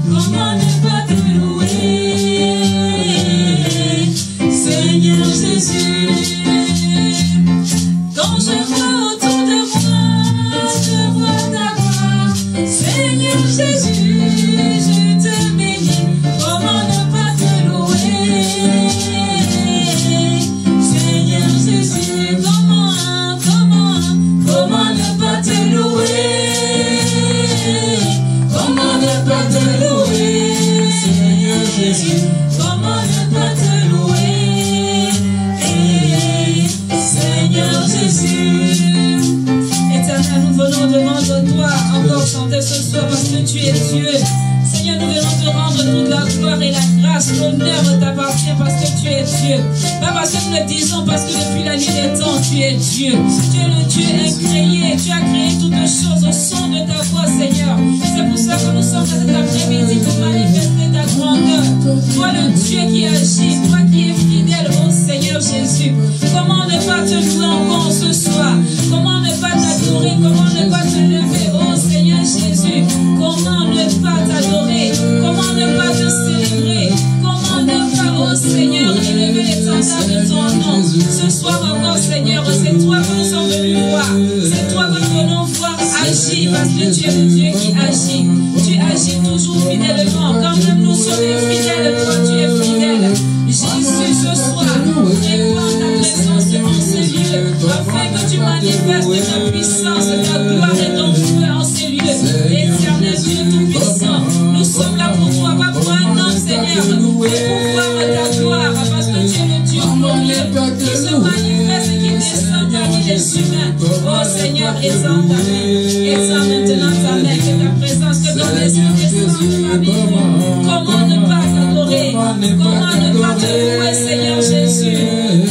Comment ne pas te louer, Seigneur Jésus. Quand je vois autour de moi, je vois ta gloire, Seigneur Jésus, je te bénis. Comment ne pas te louer, Seigneur Jésus. Comment ne pas te louer, comment ne pas te louer, Seigneur Jésus. Comment ne pas te louer, Seigneur Jésus. Éternel, nous venons devant toi encore chanter ce soir parce que tu es Dieu. Seigneur, nous venons te rendre toute la gloire et la grâce, l'honneur t'appartient parce que tu es Dieu. Pas parce que nous le disons, parce que depuis la nuit des temps, tu es Dieu. Tu es le Dieu incréé, tu as créé toutes choses au son de ta voix, Seigneur. C'est pour ça que nous sommes dans cet après-midi pour manifester ta grandeur. Toi le Dieu qui agit, toi qui es fidèle au Seigneur Jésus. Comment ne pas te louer encore ce soir? Comment ne pas t'adorer? Comment ne pas te lever, oh Seigneur Jésus? Comment ne pas t'adorer? Comment ne pas te célébrer? Comment ne pas, oh Seigneur, élever l'étendard de ton nom? Ce soir encore, Seigneur, c'est toi que nous sommes venus voir. C'est toi que nous venons voir agir parce que tu es le Dieu qui agit. Tu agis toujours fidèlement. Quand même nous sommes infidèles, toi tu es fidèle. Jésus, ce soir, répands ta présence en ces lieux afin que tu manifestes ta puissance, ta gloire et ton feu en ces lieux. Éternel Dieu Tout-Puissant, nous sommes là pour toi, pas pour un homme, Seigneur, mais pour voir ta gloire, parce que tu es le Dieu glorieux qui se manifeste et qui descend parmi les humains. Oh Seigneur, étends ta main, étends maintenant ta main, que ta présence, que ton esprit descende parmi nous. Comment ne pas t'adorer? Comment ne pas te louer, Seigneur Jésus?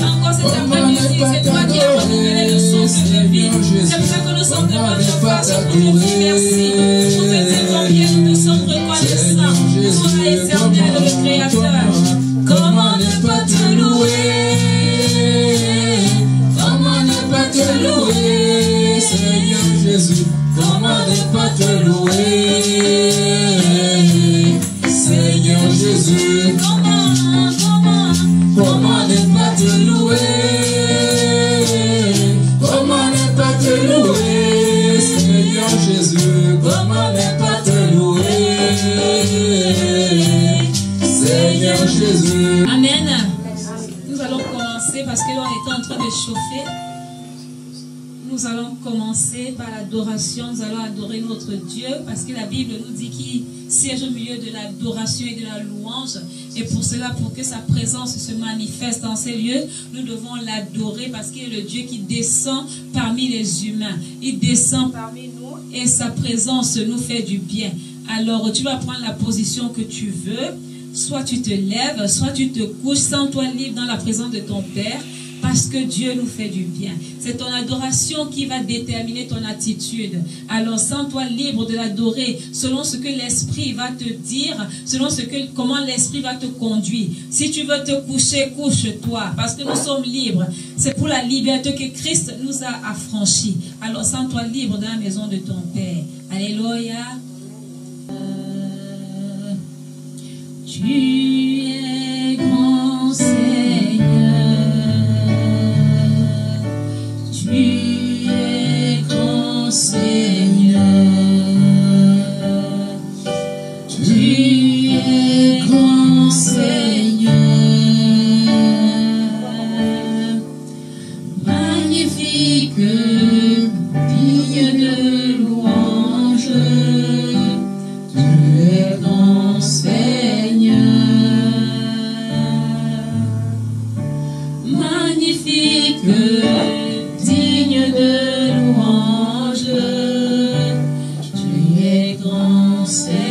Encore cet après-midi, c'est toi qui as renouvelé le souffle de vie. C'est pour ça que nous sommes devant ta face pour te dire merci. Pour te dire combien nous te sommes reconnaissants. Toi, éternel, le Créateur. Comment ne pas te louer? Comment ne pas te louer, Seigneur Jésus? Comment ne pas te louer, Seigneur Jésus? Comment ne pas te louer? Comment ne pas te louer, Seigneur Jésus? Comment ne pas te louer, Seigneur Jésus? Amen. Nous allons commencer parce que l'on est en train de chauffer. Nous allons commencer par l'adoration. Nous allons adorer notre Dieu parce que la Bible nous dit qu'il siège au milieu de l'adoration et de la louange. Et pour cela, pour que sa présence se manifeste dans ces lieux, nous devons l'adorer parce qu'il est le Dieu qui descend parmi les humains. Il descend parmi nous et sa présence nous fait du bien. Alors, tu vas prendre la position que tu veux. Soit tu te lèves, soit tu te couches, sens-toi libre dans la présence de ton Père. Parce que Dieu nous fait du bien. C'est ton adoration qui va déterminer ton attitude. Alors, sens-toi libre de l'adorer selon ce que l'Esprit va te dire, selon comment l'Esprit va te conduire. Si tu veux te coucher, couche-toi. Parce que nous sommes libres. C'est pour la liberté que Christ nous a affranchis. Alors, sens-toi libre dans la maison de ton Père. Alléluia. Tu es grand Seigneur. Tu es grand Seigneur, tu es grand Seigneur, magnifique, digne de louange, tu es grand Seigneur, magnifique, digne de louange, tu es grand Seigneur.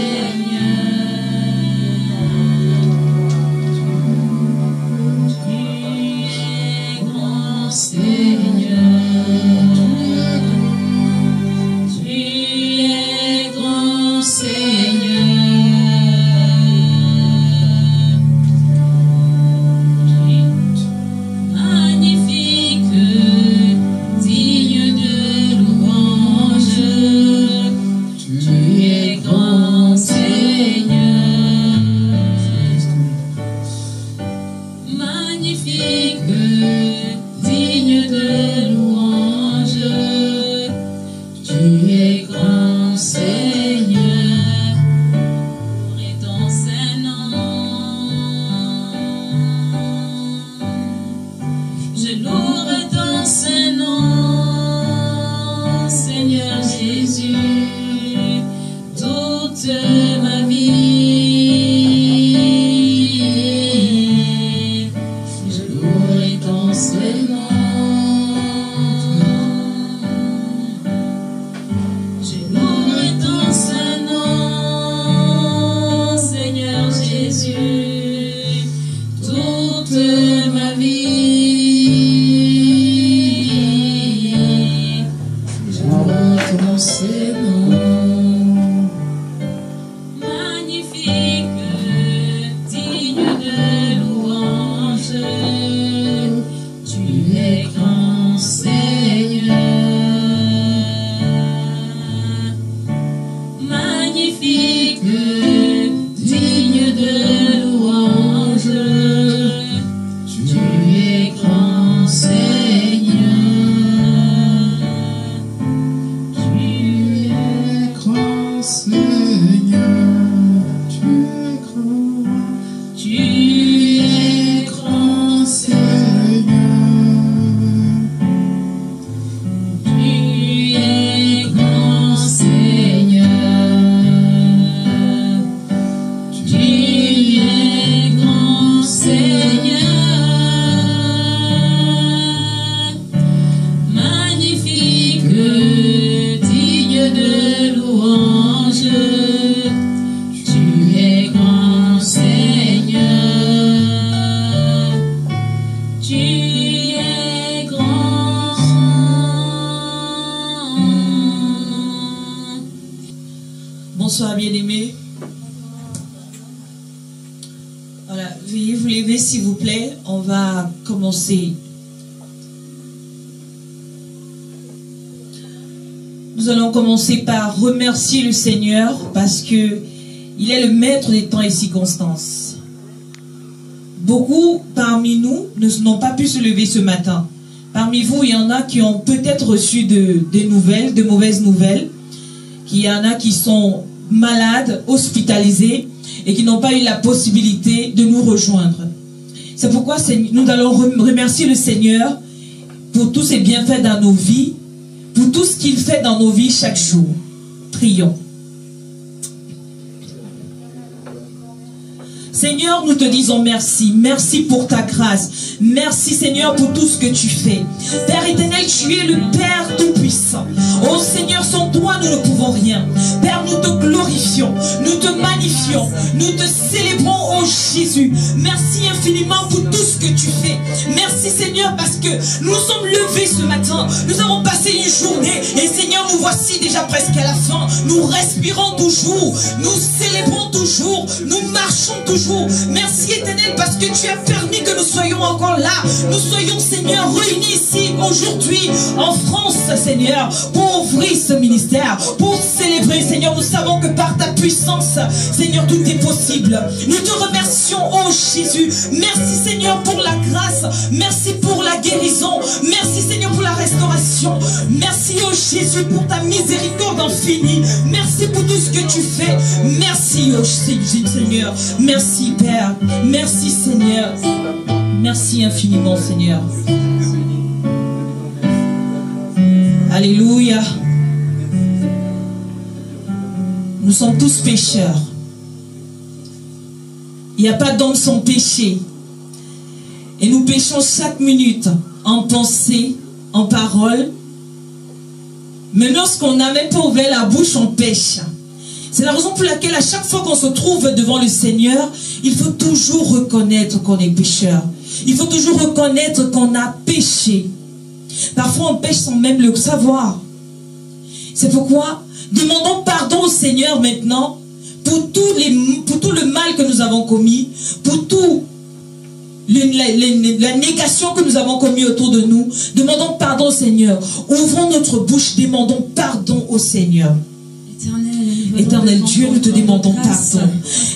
Bonsoir, bien-aimés. Voilà, veuillez vous lever s'il vous plaît. On va commencer. Nous allons commencer par remercier le Seigneur parce que il est le maître des temps et circonstances. Beaucoup parmi nous n'ont pas pu se lever ce matin. Parmi vous, il y en a qui ont peut-être reçu des nouvelles, de mauvaises nouvelles. Il y en a qui sont malades, hospitalisés et qui n'ont pas eu la possibilité de nous rejoindre. C'est pourquoi nous allons remercier le Seigneur pour tous ses bienfaits dans nos vies, pour tout ce qu'il fait dans nos vies chaque jour. Prions. Seigneur, nous te disons merci. Merci pour ta grâce. Merci, Seigneur, pour tout ce que tu fais. Père éternel, tu es le Père Tout-Puissant. Oh Seigneur, sans toi, nous ne pouvons rien. Père, nous te glorifions. Nous te magnifions. Nous te célébrons, oh Jésus. Merci infiniment pour tout ce que tu fais. Merci, Seigneur, parce que nous nous sommes levés ce matin. Nous avons passé une journée. Et Seigneur, nous voici déjà presque à la fin. Nous respirons toujours. Nous célébrons toujours. Nous marchons toujours. Merci éternel parce que tu as permis que nous soyons encore là. Nous soyons, Seigneur, réunis ici aujourd'hui en France, Seigneur, pour ouvrir ce ministère, pour célébrer, Seigneur. Nous savons que par ta puissance, Seigneur, tout est possible. Nous te remercions, oh Jésus. Merci, Seigneur, pour la grâce. Merci pour la guérison. Merci, Seigneur, pour la restauration. Merci, oh Jésus, pour ta miséricorde infinie. Merci pour tout ce que tu fais. Merci, oh Seigneur. Merci, Père. Merci, Seigneur. Merci infiniment, Seigneur. Alléluia. Nous sommes tous pécheurs. Il n'y a pas d'homme sans péché. Et nous péchons chaque minute en pensée, en parole. Mais lorsqu'on n'a même pas ouvert la bouche, on pêche. C'est la raison pour laquelle à chaque fois qu'on se trouve devant le Seigneur, il faut toujours reconnaître qu'on est pécheur. Il faut toujours reconnaître qu'on a péché. Parfois on pêche sans même le savoir. C'est pourquoi demandons pardon au Seigneur maintenant pour tout le mal que nous avons commis, pour tout la négation que nous avons commis autour de nous. Demandons pardon au Seigneur. Ouvrons notre bouche, demandons pardon au Seigneur. Éternel Dieu, nous te demandons pardon.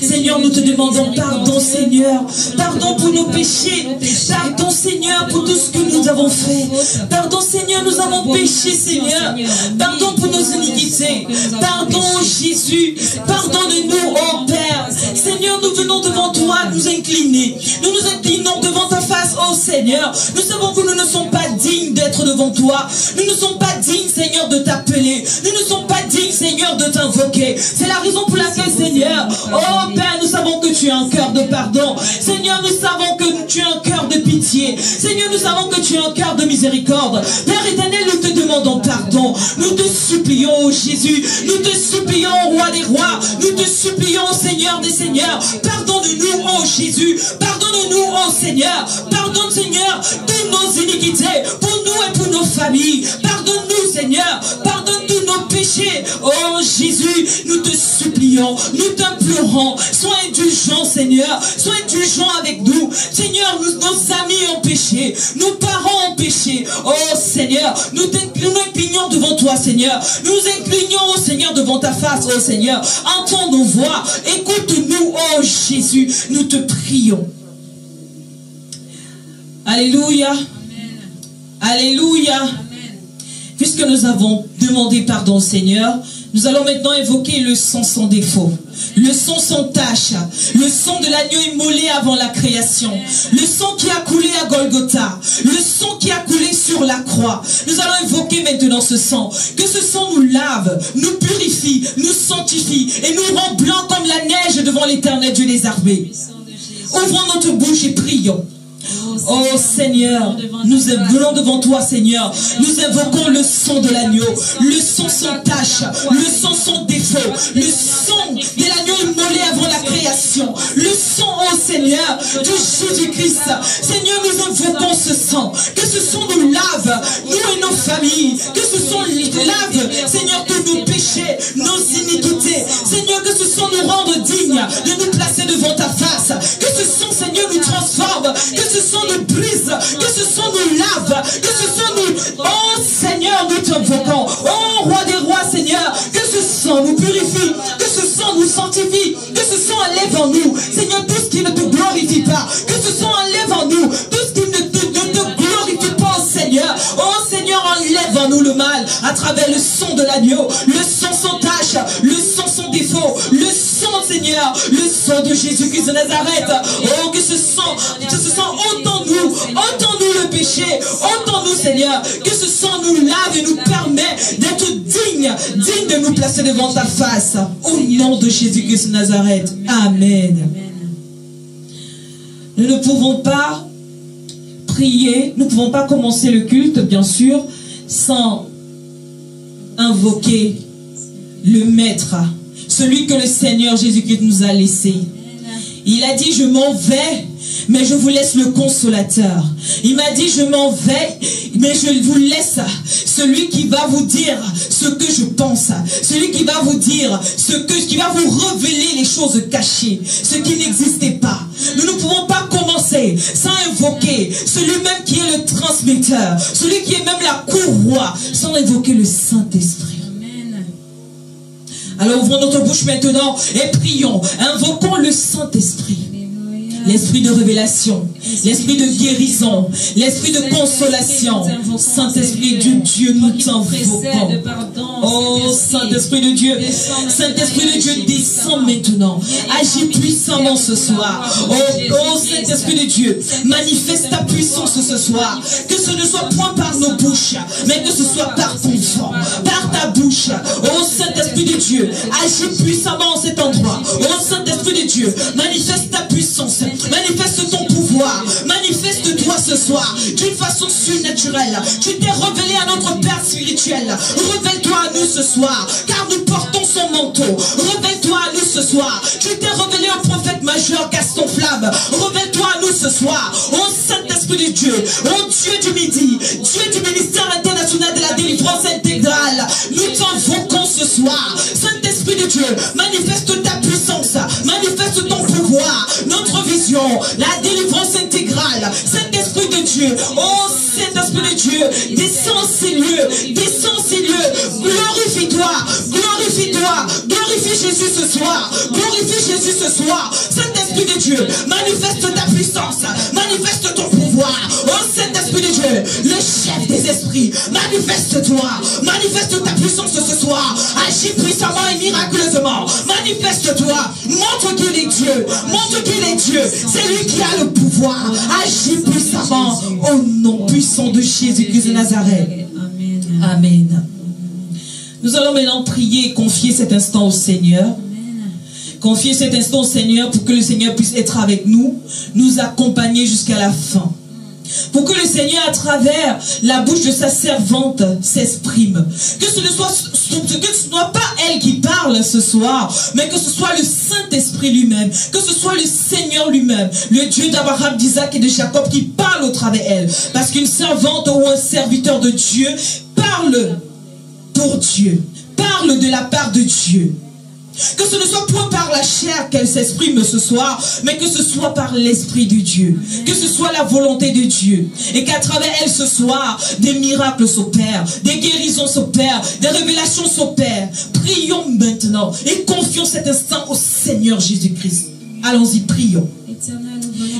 Seigneur, nous te demandons pardon, Seigneur. Pardon pour nos péchés. Pardon, Seigneur, pour tout ce que nous avons fait. Pardon, Seigneur, nous avons péché, Seigneur. Pardon pour nos iniquités. Pardon, Jésus. Pardonne-nous, oh Père. Seigneur, nous venons devant toi nous incliner. Nous nous inclinons devant ta face, oh Seigneur. Nous savons que nous ne sommes pas dignes d'être devant toi. Nous ne sommes pas dignes, Seigneur, de t'appeler. Nous ne sommes pas dignes, Seigneur, de t'invoquer. C'est la raison pour laquelle, Seigneur, oh Père, nous savons que tu as un cœur de pardon. Seigneur, nous savons que tu as un cœur de pitié. Seigneur, nous savons que tu as un cœur de miséricorde. Père éternel, nous te demandons pardon. Nous te supplions, oh Jésus. Nous te supplions, roi des rois. Nous te supplions, Seigneur des seigneurs. Pardonne-nous, oh Jésus. Pardonne-nous, oh Seigneur. Pardonne, Seigneur, toutes nos iniquités, pour nous et pour nos familles. Pardonne-nous, Seigneur. Pardonne tous nos péchés. Oh Jésus, nous te supplions, nous t'implorons. Sois indulgent, Seigneur. Sois indulgent avec nous. Seigneur, nos amis ont péché. Nos parents ont péché. Oh Seigneur, nous inclinons devant toi, Seigneur. Nous inclinons, oh Seigneur, devant ta face, oh Seigneur. Entends nos voix. Écoute-nous, oh Jésus. Nous te prions. Alléluia. Amen. Alléluia. Amen. Puisque nous avons demandé pardon au Seigneur, nous allons maintenant évoquer le sang sans défaut, le sang sans tache, le sang de l'agneau immolé avant la création, le sang qui a coulé à Golgotha, le sang qui a coulé sur la croix. Nous allons évoquer maintenant ce sang, que ce sang nous lave, nous purifie, nous sanctifie et nous rend blancs comme la neige devant l'Éternel Dieu des armées. Ouvrons notre bouche et prions. Oh Seigneur, nous venons devant toi, Seigneur. Nous invoquons le sang de l'agneau, le sang sans tache, le sang sans défaut, le sang de l'agneau immolé avant la création, le sang, oh Seigneur, de Jésus-Christ. Seigneur, nous invoquons ce sang, que ce sang nous lave, nous et nos familles, que ce sang lave, Seigneur, tous nos péchés, nos iniquités. Seigneur, de nous placer devant ta face. Que ce sang, Seigneur, nous transforme, que ce sang nous brise, que ce sang nous lave, que ce sang nous... Oh Seigneur, nous t'invoquons. Oh Roi des rois, Seigneur, que ce sang nous purifie, que ce sang nous sanctifie, que ce sang enlève en nous, Seigneur, tout ce qui ne te glorifie pas, que ce sang enlève en nous, tout ce qui ne te glorifie pas, Seigneur. Oh Seigneur, enlève en nous le mal à travers le sang de l'agneau, le sang sans tache, le sang sans défaut, le sang, Seigneur, le sang de Jésus-Christ de Nazareth. Oh, que ce sang ôtons-nous le péché, ôtons-nous, Seigneur, que ce sang nous lave et nous permet d'être dignes de nous placer devant ta face. Au nom de Jésus-Christ de Nazareth. Amen. Nous ne pouvons pas prier, nous ne pouvons pas commencer le culte, bien sûr, sans invoquer le Maître, celui que le Seigneur Jésus-Christ nous a laissé. Il a dit, je m'en vais, mais je vous laisse le consolateur. Il m'a dit, je m'en vais, mais je vous laisse celui qui va vous dire ce que je pense, celui qui va vous dire qui va vous révéler les choses cachées, ce qui n'existait pas. Nous ne pouvons pas commencer sans invoquer celui-même qui est le transmetteur, celui qui est même la courroie, sans invoquer le Saint-Esprit. Alors ouvrons notre bouche maintenant et prions, invoquons le Saint-Esprit. L'esprit de révélation, l'esprit de guérison, l'esprit de consolation. Saint-Esprit de Dieu, nous t'invoquons. Oh Saint-Esprit de Dieu, Saint-Esprit de Dieu, descends maintenant. Agis puissamment ce soir. Oh Saint-Esprit de Dieu, manifeste ta puissance ce soir. Que ce ne soit point par nos bouches, mais que ce soit par ton sang, par ta bouche. Oh Saint-Esprit de Dieu, agis puissamment en cet endroit. Oh Saint-Esprit de Dieu, manifeste ta puissance. Manifeste ton pouvoir, manifeste-toi ce soir d'une façon surnaturelle. Tu t'es révélé à notre Père spirituel. Révèle-toi à nous ce soir, car nous portons son manteau. Révèle-toi à nous ce soir. Tu t'es révélé au prophète majeur Gaston Flamme. Révèle-toi à nous ce soir. Oh Saint-Esprit de Dieu, oh Dieu du midi, Dieu du ministère international de la délivrance intégrale, nous t'invoquons ce soir. Saint-Esprit de Dieu, manifeste ta puissance, manifeste ton pouvoir, notre vision, la délivrance intégrale. Saint-Esprit de Dieu, oh Saint-Esprit de Dieu, descends ces lieux, descends ces lieux, glorifie-toi, glorifie-toi, glorifie Jésus ce soir, glorifie Jésus ce soir. Saint-Esprit de Dieu, manifeste ta puissance, manifeste ton pouvoir. Oh Saint-Esprit de Dieu, le chef des esprits, manifeste-toi, manifeste ta puissance ce soir, agis puissamment et miraculeusement, manifeste-toi, montre qu'il est Dieu, montre qu'il est Dieu, c'est lui qui a le pouvoir, agis puissamment au nom puissant de Jésus-Christ de Nazareth. Amen. Amen. Nous allons maintenant prier et confier cet instant au Seigneur. Confier cet instant au Seigneur pour que le Seigneur puisse être avec nous, nous accompagner jusqu'à la fin. Pour que le Seigneur, à travers la bouche de sa servante, s'exprime. Que ce ne soit pas elle qui parle ce soir, mais que ce soit le Saint-Esprit lui-même, que ce soit le Seigneur lui-même, le Dieu d'Abraham, d'Isaac et de Jacob qui parle au travers d'elle. Parce qu'une servante ou un serviteur de Dieu parle pour Dieu, parle de la part de Dieu. Que ce ne soit point par la chair qu'elle s'exprime ce soir, mais que ce soit par l'Esprit de Dieu. Que ce soit la volonté de Dieu. Et qu'à travers elle ce soir, des miracles s'opèrent, des guérisons s'opèrent, des révélations s'opèrent. Prions maintenant et confions cet instant au Seigneur Jésus-Christ. Allons-y, prions.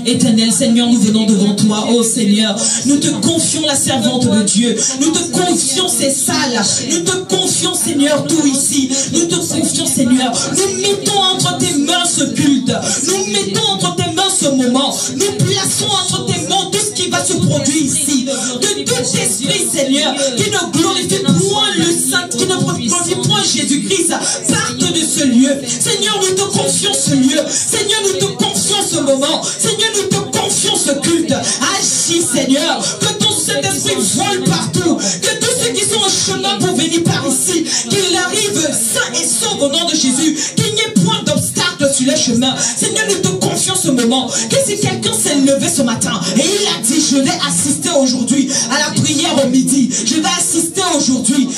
Éternel Seigneur, nous venons devant toi, oh Seigneur, nous te confions la servante de Dieu, nous te confions ces salles, nous te confions Seigneur tout ici, nous te confions Seigneur, nous mettons entre tes mains ce culte, nous mettons entre tes mains ce moment, nous plaçons entre tes mains tout ce qui va se produire ici, que tout esprit Seigneur, qui ne glorifie point le Saint, qui ne glorifie point Jésus-Christ, parte de ce lieu. Seigneur, nous te confions ce lieu, Seigneur, nous te confions ce moment, Seigneur, nous te confions ce culte. Agis, Seigneur, que ton Saint-Esprit vole partout, que tous ceux qui sont en chemin pour venir par ici, qu'ils arrivent sains et saufs au nom de Jésus, qu'il n'y ait point d'obstacle sur les chemins. Seigneur, nous te confions ce moment, que si quelqu'un s'est levé ce matin et il a dit, je vais assister aujourd'hui à la prière au midi, je vais assister aujourd'hui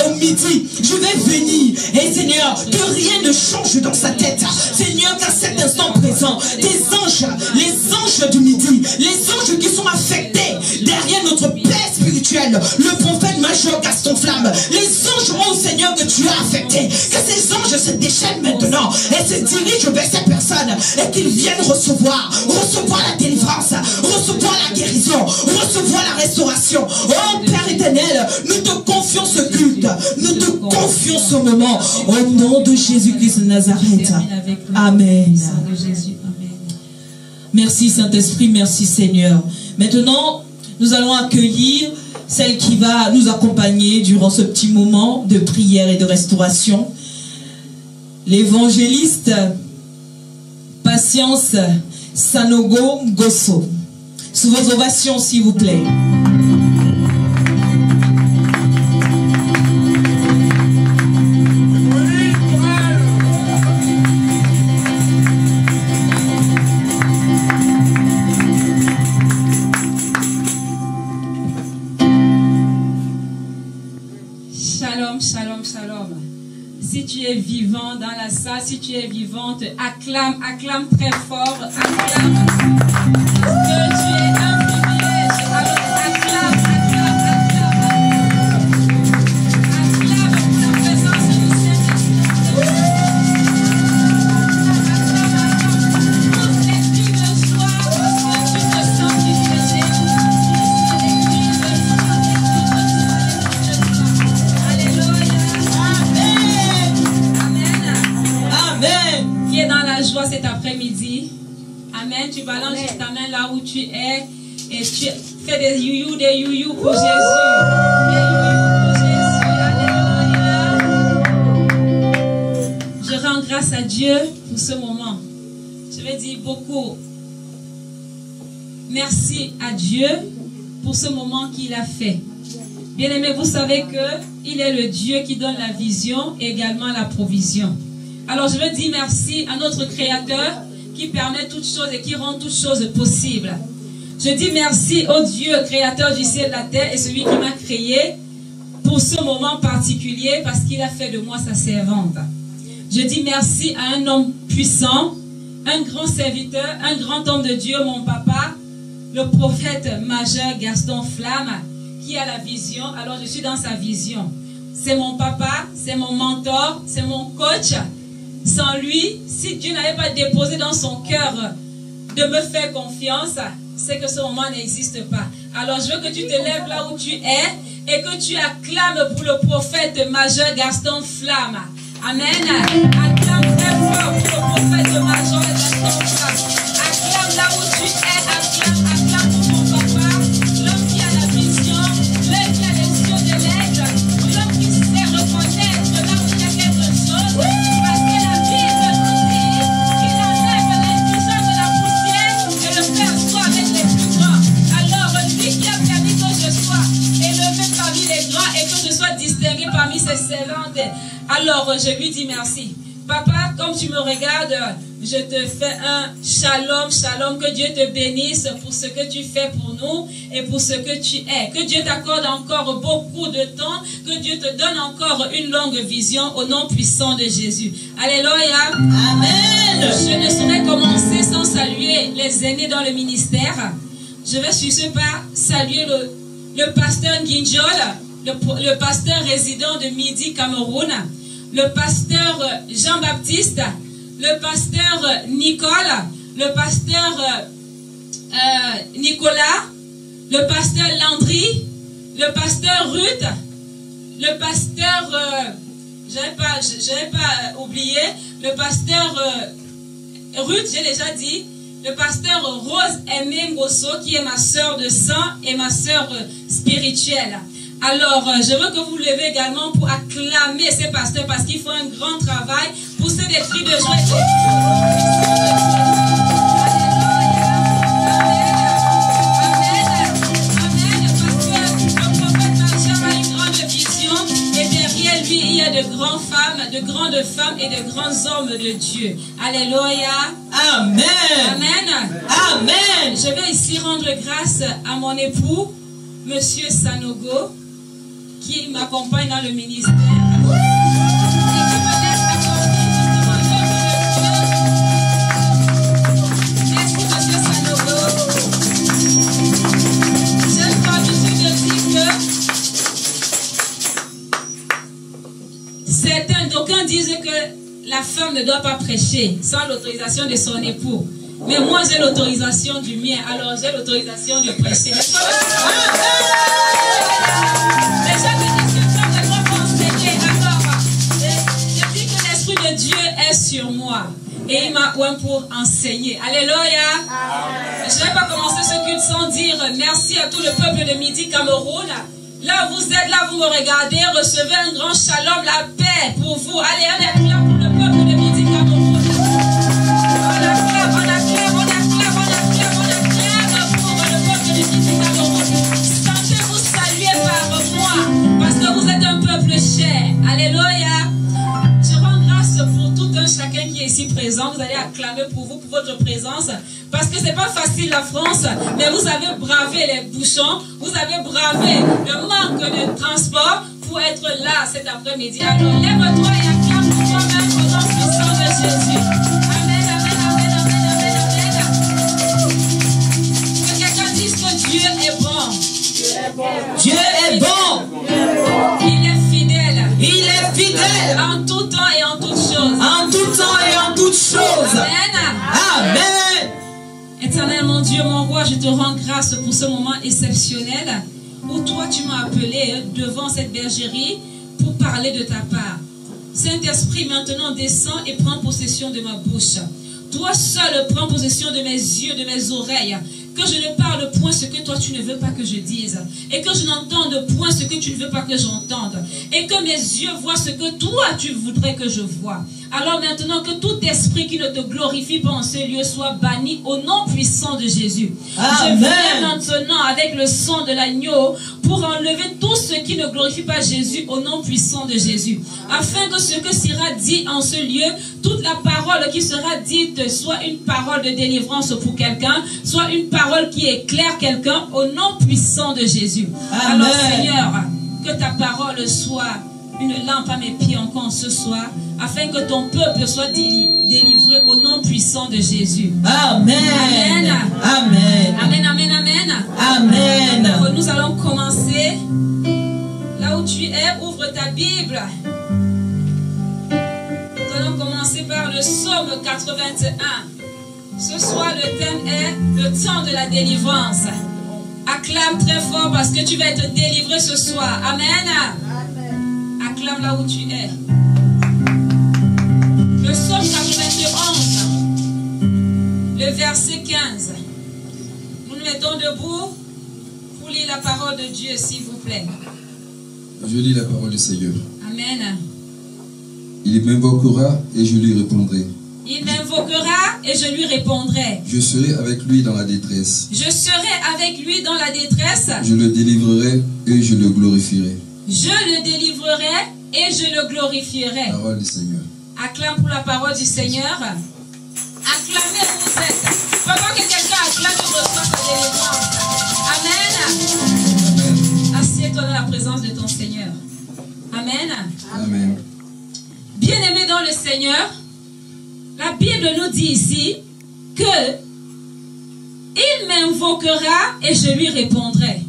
au midi, je vais venir, et Seigneur, que rien ne change dans sa tête, Seigneur, car maintenant des anges, les anges du midi, les anges qui sont affectés derrière notre paix spirituelle, le prophète major Gaston Flamme, les anges, oh Seigneur, que tu as affectés, que ces anges se déchaînent maintenant et se dirigent vers ces personnes et qu'ils viennent recevoir la délivrance, recevoir la guérison, recevoir la restauration. Oh Père éternel, nous te confions ce culte, nous te confions ce moment au nom de Jésus-Christ de Nazareth. Amen. Merci Saint-Esprit, merci Seigneur. Maintenant, nous allons accueillir celle qui va nous accompagner durant ce petit moment de prière et de restauration. L'évangéliste Patience Sanogo Ngosso. Sous vos ovations, s'il vous plaît. Si tu es vivant dans la salle, si tu es vivante, acclame, acclame très fort, acclame que tu es un privilège. Alors acclame, acclame, acclame, acclame pour la présence du Saint-Esprit. Acclame, acclame, toutes les cris de joie, parce que tu te sens privilégié. Qui est dans la joie cet après-midi. Amen. Tu balances ta main là où tu es et tu fais des you-you pour Jésus. Des you-you pour Jésus. Alléluia. Je rends grâce à Dieu pour ce moment. Je vais dire beaucoup. Merci à Dieu pour ce moment qu'il a fait. Bien-aimés, vous savez qu'il est le Dieu qui donne la vision et également la provision. Alors je veux dire merci à notre Créateur qui permet toutes choses et qui rend toutes choses possibles. Je dis merci au Dieu Créateur du ciel et de la terre et celui qui m'a créé pour ce moment particulier parce qu'il a fait de moi sa servante. Je dis merci à un homme puissant, un grand serviteur, un grand homme de Dieu, mon papa, le prophète majeur Gaston Flamme, qui a la vision. Alors je suis dans sa vision. C'est mon papa, c'est mon mentor, c'est mon coach. Sans lui, si Dieu n'avait pas déposé dans son cœur de me faire confiance, c'est que ce moment n'existe pas. Alors je veux que tu te lèves là où tu es et que tu acclames pour le prophète majeur Gaston Flamme. Amen. Acclame très fort pour le prophète majeur Gaston Flamme. Acclame là où tu es, acclame pour mon papa, l'homme qui a la vision, l'homme qui a les yeux de l'aigle, l'homme qui sait reconnaître là où il y a quelque chose. Parce que la Bible nous dit qu'il enlève l'indigence de la poussière et le faire soi avec les plus grands. Alors lui qui a permis que je sois élevé parmi les grands et que je sois distingué parmi ses servantes, alors je lui dis merci. Papa, comme tu me regardes, je te fais un shalom, shalom, que Dieu te bénisse pour ce que tu fais pour nous et pour ce que tu es. Que Dieu t'accorde encore beaucoup de temps, que Dieu te donne encore une longue vision au nom puissant de Jésus. Alléluia. Amen. Je ne saurais commencer sans saluer les aînés dans le ministère. Je vais sur ce pas saluer le pasteur Guinjol, le pasteur résident de Midi, Cameroun, le pasteur Jean-Baptiste, le pasteur Nicole, le pasteur Nicolas, le pasteur Landry, le pasteur Ruth, le pasteur, j'avais pas oublié, le pasteur Ruth, j'ai déjà dit, le pasteur Rose Aimé Ngosso, qui est ma sœur de sang et ma sœur spirituelle. Alors, je veux que vous levez également pour acclamer ces pasteurs parce qu'ils font un grand travail, pousser des cris de joie. Amen. Parce que le prophète Major a une grande vision et derrière lui, il y a de grandes femmes, de grandes femmes et de grands hommes de Dieu. Alléluia. Amen. Amen. Amen. Je vais ici rendre grâce à mon époux, Monsieur Sanogo, qui m'accompagne dans le ministère. Et qui me laisse accorder justement l'œuvre de Dieu la femme ne doit pas prêcher sans l'autorisation de son époux. Mais moi, j'ai l'autorisation du mien, alors j'ai l'autorisation de prêcher. Les gens qui disent que ça ne doit pas enseigner, alors je dis que l'Esprit de Dieu est sur moi. Et il m'a oint pour enseigner. Alléluia. Je ne vais pas commencer ce culte sans dire merci à tout le peuple de Midi Cameroun. Là vous êtes, là vous me regardez, recevez un grand shalom, la paix pour vous. Allez, un acclame pour le peuple de Midi Cameroun. On acclame pour le peuple de Midi Cameroun. Sentez-vous saluer par moi, parce que vous êtes un peuple cher. Alléluia. Je rends grâce pour tout un chacun qui est ici présent. Vous allez acclamer pour vous, pour votre présence. Parce que c'est pas facile la France, mais vous avez bravé les bouchons, vous avez bravé le manque de transport pour être là cet après-midi. Alors lève-toi et acclame pour toi-même au nom puissant de Jésus. Amen, amen, amen, amen, amen, amen. Que quelqu'un dise que Dieu est bon. Dieu est bon. Il est fidèle. Il est fidèle. En tout temps et en toutes choses. En tout temps et en toutes choses. Amen. Amen. Éternel, mon Dieu, mon roi, je te rends grâce pour ce moment exceptionnel où toi tu m'as appelé devant cette bergerie pour parler de ta part. Saint-Esprit, maintenant descends et prends possession de ma bouche. Toi seul prends possession de mes yeux, de mes oreilles. Que je ne parle point ce que toi tu ne veux pas que je dise. Et que je n'entende point ce que tu ne veux pas que j'entende. Et que mes yeux voient ce que toi tu voudrais que je voie. Alors maintenant que tout esprit qui ne te glorifie pas en ce lieu soit banni au nom puissant de Jésus. Amen. Je viens maintenant avec le sang de l'agneau pour enlever tout ce qui ne glorifie pas Jésus au nom puissant de Jésus. Afin que ce que sera dit en ce lieu, toute la parole qui sera dite soit une parole de délivrance pour quelqu'un, soit une parole qui éclaire quelqu'un au nom puissant de Jésus. Amen. Alors Seigneur, que ta parole soit une lampe à mes pieds encore ce soir, afin que ton peuple soit délivré au nom puissant de Jésus. Amen. Amen. Amen. Amen, amen, amen. Amen. Alors, nous allons commencer. Là où tu es, ouvre ta Bible. Nous allons commencer par le psaume 81. Ce soir, le thème est le temps de la délivrance. Acclame très fort parce que tu vas être délivré ce soir. Amen. Acclame là où tu es. Le psaume 91, le verset 15. Nous nous mettons debout pour lire la parole de Dieu, s'il vous plaît. Je lis la parole du Seigneur. Amen. Il m'invoquera et je lui répondrai. Il m'invoquera et je lui répondrai. Je serai avec lui dans la détresse. Je serai avec lui dans la détresse. Je le délivrerai et je le glorifierai. Je le délivrerai et je le glorifierai. Parole du Seigneur. Acclame pour la parole du Seigneur. Acclamez où vous êtes. Pendant que quelqu'un acclame, tu reçois sa délivrance. Amen. Assieds-toi dans la présence de ton Seigneur. Amen. Amen. Bien-aimés dans le Seigneur, la Bible nous dit ici que il m'invoquera et je lui répondrai.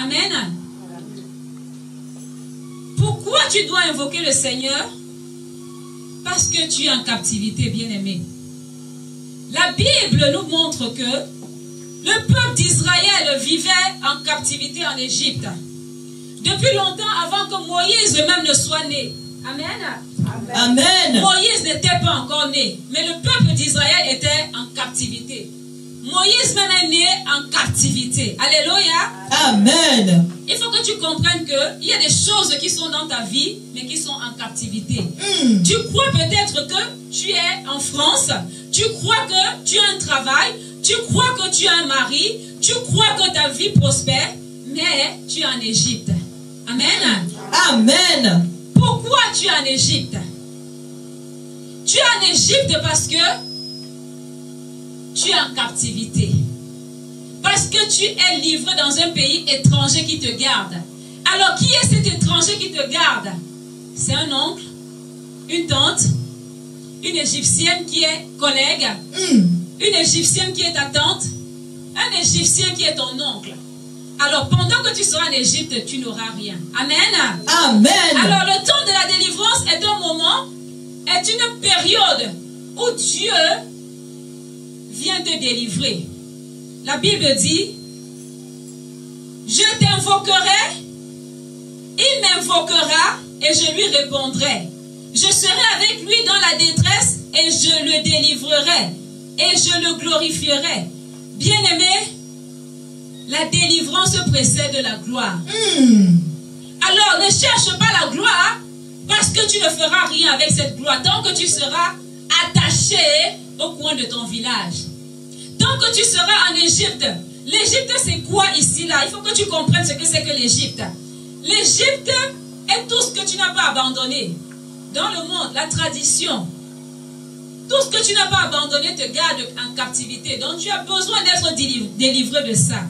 Amen. Pourquoi tu dois invoquer le Seigneur? Parce que tu es en captivité, bien-aimé. La Bible nous montre que le peuple d'Israël vivait en captivité en Égypte. Depuis longtemps avant que Moïse même ne soit né. Amen. Amen. Moïse n'était pas encore né, mais le peuple d'Israël était en captivité. Moïse même est né en captivité. Alléluia. Amen. Il faut que tu comprennes qu'il y a des choses qui sont dans ta vie, mais qui sont en captivité. Tu crois peut-être que tu es en France, tu crois que tu as un travail, tu crois que tu as un mari, tu crois que ta vie prospère, mais tu es en Égypte. Amen. Amen. Pourquoi tu es en Égypte? Tu es en Égypte parce que tu es en captivité. Parce que tu es livré dans un pays étranger qui te garde. Alors, qui est cet étranger qui te garde? C'est un oncle, une tante, une Égyptienne qui est collègue, une Égyptienne qui est ta tante, un Égyptien qui est ton oncle. Alors, pendant que tu seras en Égypte, tu n'auras rien. Amen. Amen. Alors, le temps de la délivrance est un moment est une période où Dieu vient te délivrer. La Bible dit, je t'invoquerai, il m'invoquera et je lui répondrai. Je serai avec lui dans la détresse et je le délivrerai et je le glorifierai. Bien-aimé, la délivrance précède la gloire. Alors ne cherche pas la gloire parce que tu ne feras rien avec cette gloire tant que tu seras attaché au coin de ton village. Tant que tu seras en Égypte. L'Égypte c'est quoi ici là? Il faut que tu comprennes ce que c'est que l'Égypte. L'Égypte est tout ce que tu n'as pas abandonné. Dans le monde, la tradition. Tout ce que tu n'as pas abandonné te garde en captivité. Donc tu as besoin d'être délivré de ça.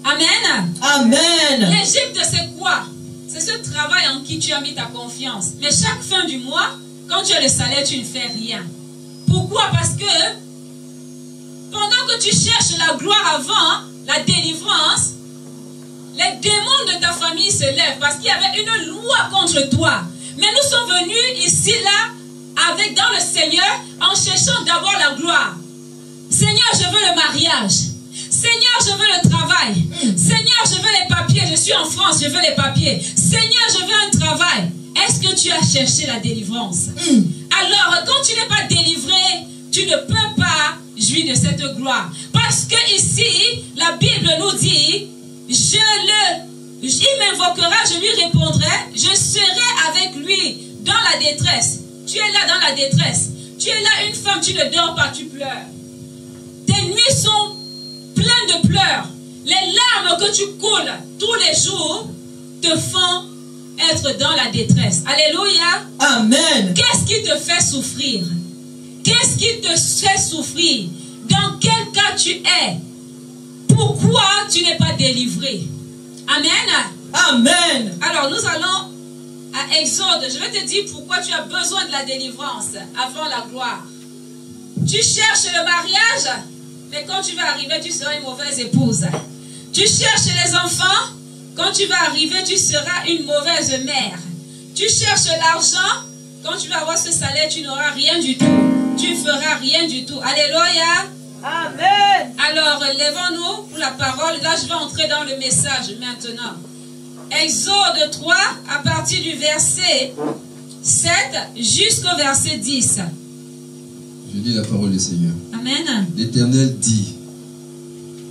Amen. Amen. L'Égypte c'est quoi? C'est ce travail en qui tu as mis ta confiance. Mais chaque fin du mois, quand tu as le salaire, tu ne fais rien. Pourquoi? Parce que pendant que tu cherches la gloire avant, la délivrance, les démons de ta famille se lèvent parce qu'il y avait une loi contre toi. Mais nous sommes venus ici, là, dans le Seigneur, en cherchant d'abord la gloire. Seigneur, je veux le mariage. Seigneur, je veux le travail. Seigneur, je veux les papiers. Je suis en France, je veux les papiers. Seigneur, je veux un travail. Est-ce que tu as cherché la délivrance? Alors, quand tu n'es pas délivré, tu ne peux pas jouir de cette gloire. Parce que ici, la Bible nous dit, il m'invoquera, je lui répondrai, je serai avec lui dans la détresse. Tu es là dans la détresse. Tu es là une femme, tu ne dors pas, tu pleures. Tes nuits sont pleines de pleurs. Les larmes que tu coules tous les jours te font être dans la détresse. Alléluia. Amen. Qu'est-ce qui te fait souffrir? Qu'est-ce qui te fait souffrir? Dans quel cas tu es? Pourquoi tu n'es pas délivré? Amen. Amen. Alors nous allons à Exode. Je vais te dire pourquoi tu as besoin de la délivrance avant la gloire. Tu cherches le mariage, mais quand tu vas arriver, tu seras une mauvaise épouse. Tu cherches les enfants, quand tu vas arriver, tu seras une mauvaise mère. Tu cherches l'argent, quand tu vas avoir ce salaire, tu n'auras rien du tout. Tu ne feras rien du tout. Alléluia. Amen. Alors, lèvons-nous pour la parole. Là, je vais entrer dans le message maintenant. Exode 3, à partir du verset 7 jusqu'au verset 10. Je lis la parole du Seigneur. Amen. L'Éternel dit,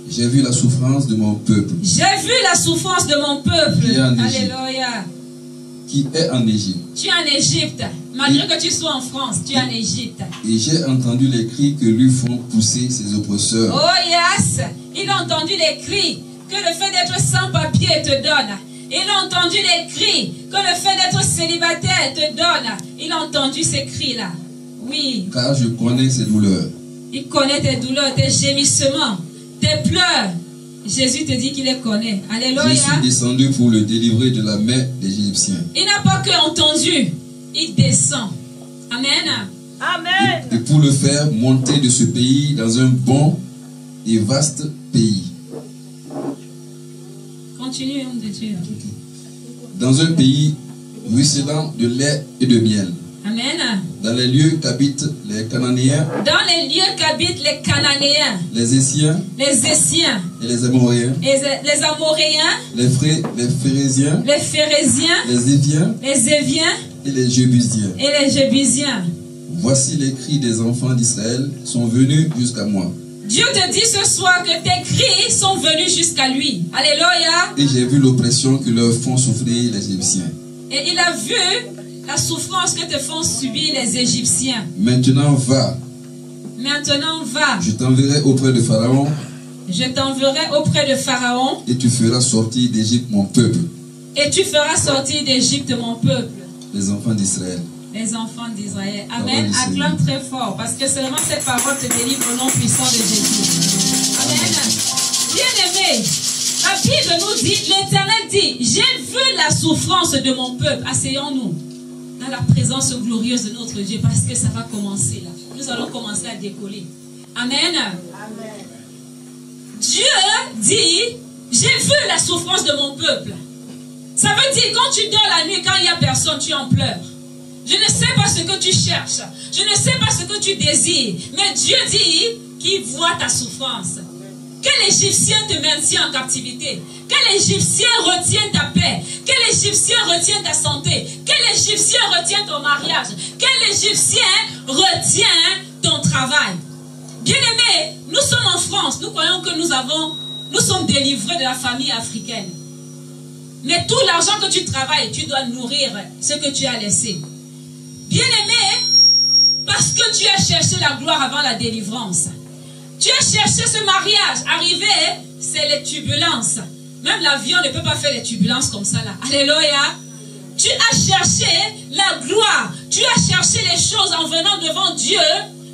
j'ai vu la souffrance de mon peuple. J'ai vu la souffrance de mon peuple. Qui est en Égypte. Alléluia. Qui est en Égypte. Tu es en Égypte. Malgré que tu sois en France, tu es en Égypte. Et j'ai entendu les cris que lui font pousser ses oppresseurs. Oh yes. Il a entendu les cris que le fait d'être sans papier te donne. Il a entendu les cris que le fait d'être célibataire te donne. Il a entendu ces cris-là. Oui. Car je connais ses douleurs. Il connaît tes douleurs, tes gémissements, tes pleurs. Jésus te dit qu'il les connaît. Alléluia. Je suis descendu pour le délivrer de la main des Égyptiens. Il n'a pas que entendu. Il descend. Amen. Amen. Et pour le faire monter de ce pays dans un bon et vaste pays. Continue, homme de Dieu. Dans un pays ruisselant de lait et de miel. Amen. Dans les lieux qu'habitent les Cananéens. Dans les lieux qu'habitent les Cananéens. Les Essiens. Les Essiens. Et les Amoréens. Les Amoréens. Les Phérésiens. Les Phérésiens. Les Éviens. Les Éviens. Et les Jébusiens. Et les Jébusiens. Voici les cris des enfants d'Israël sont venus jusqu'à moi. Dieu te dit ce soir que tes cris sont venus jusqu'à lui. Alléluia. Et j'ai vu l'oppression que leur font souffrir les Égyptiens. Et il a vu la souffrance que te font subir les Égyptiens. Maintenant va. Maintenant va. Je t'enverrai auprès de Pharaon. Je t'enverrai auprès de Pharaon. Et tu feras sortir d'Égypte mon peuple. Et tu feras sortir d'Égypte mon peuple. Les enfants d'Israël. Les enfants d'Israël. Amen. Acclame très fort. Parce que seulement cette parole te délivre au nom puissant de Jésus. Amen. Bien-aimé, la Bible nous dit, l'Éternel dit, j'ai vu la souffrance de mon peuple. Asseyons-nous dans la présence glorieuse de notre Dieu. Parce que ça va commencer là. Nous allons commencer à décoller. Amen. Amen. Dieu dit, j'ai vu la souffrance de mon peuple. Ça veut dire quand tu dors la nuit, quand il n'y a personne, tu en pleures. Je ne sais pas ce que tu cherches. Je ne sais pas ce que tu désires. Mais Dieu dit qu'il voit ta souffrance. Quel Égyptien te maintient en captivité? Quel Égyptien retient ta paix? Quel Égyptien retient ta santé? Quel Égyptien retient ton mariage? Quel Égyptien retient ton travail? Bien-aimés, nous sommes en France. Nous croyons que nous sommes délivrés de la famille africaine. Mais tout l'argent que tu travailles, tu dois nourrir ce que tu as laissé. Bien-aimé, parce que tu as cherché la gloire avant la délivrance. Tu as cherché ce mariage. Arrivé, c'est les turbulences. Même l'avion ne peut pas faire les turbulences comme ça là. Alléluia. Tu as cherché la gloire. Tu as cherché les choses en venant devant Dieu.